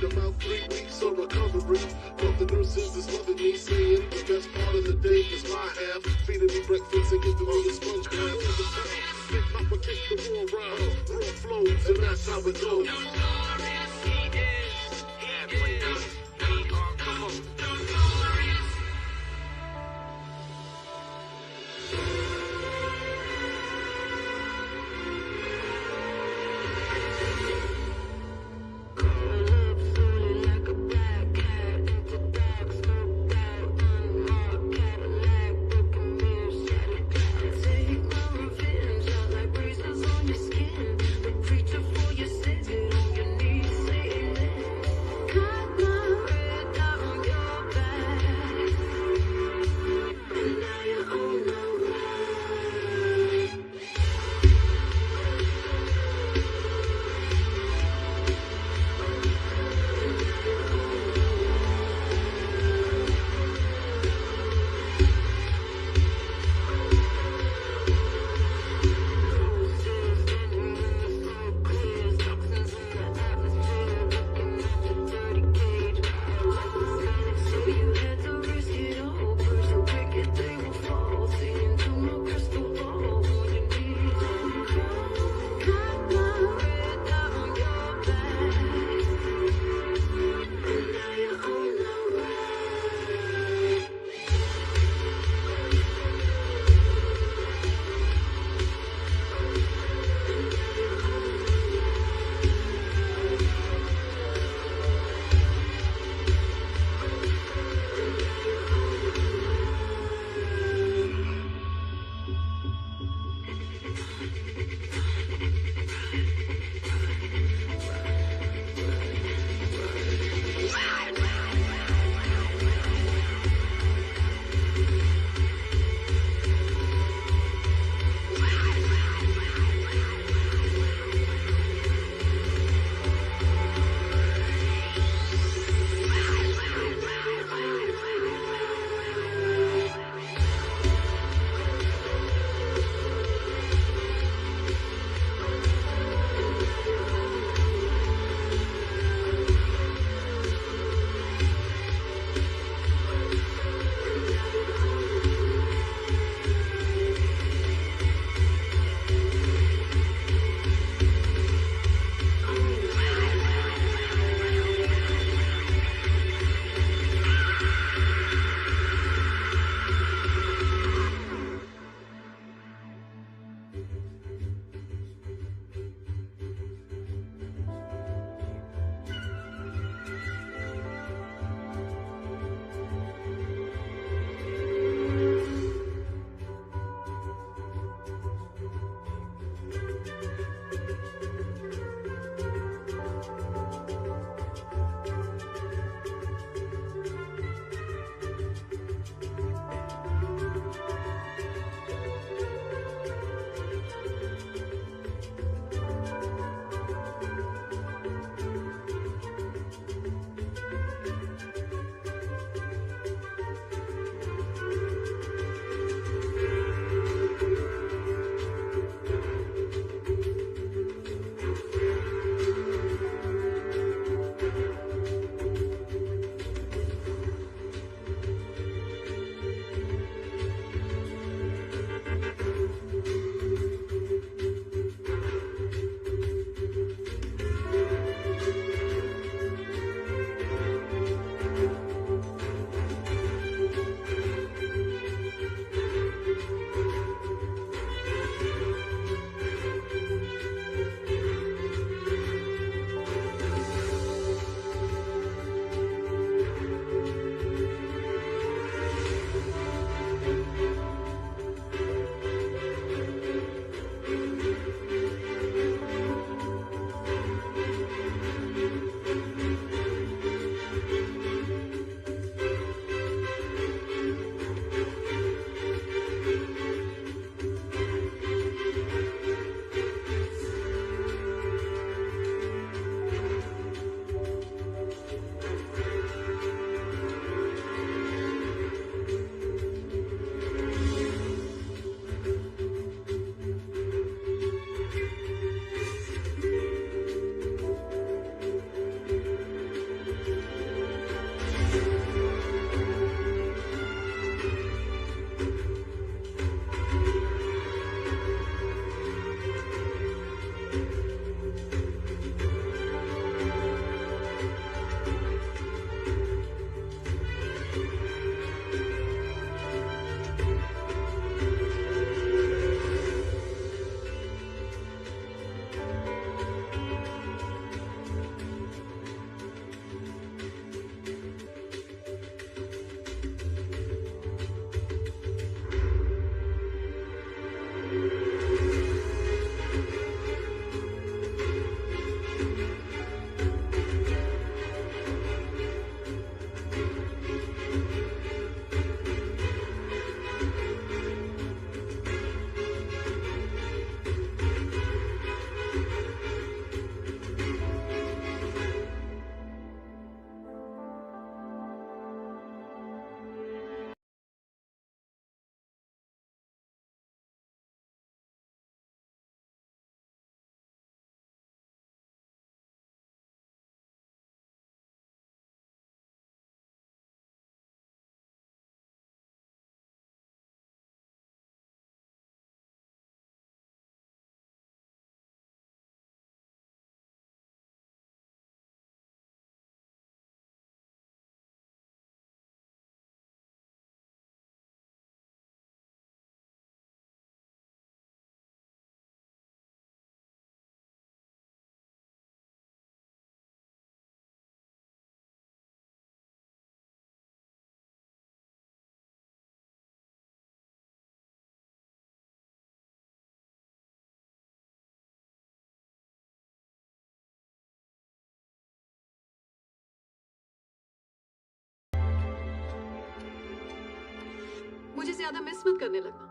About 3 weeks of recovery. But the nurses is loving me, saying the best part of the day is my half. Feeding me breakfast and getting me a sponge bath. Kick up and kick the raw round, raw flows, and that's how it goes. ज्यादा miss मत करने लगना।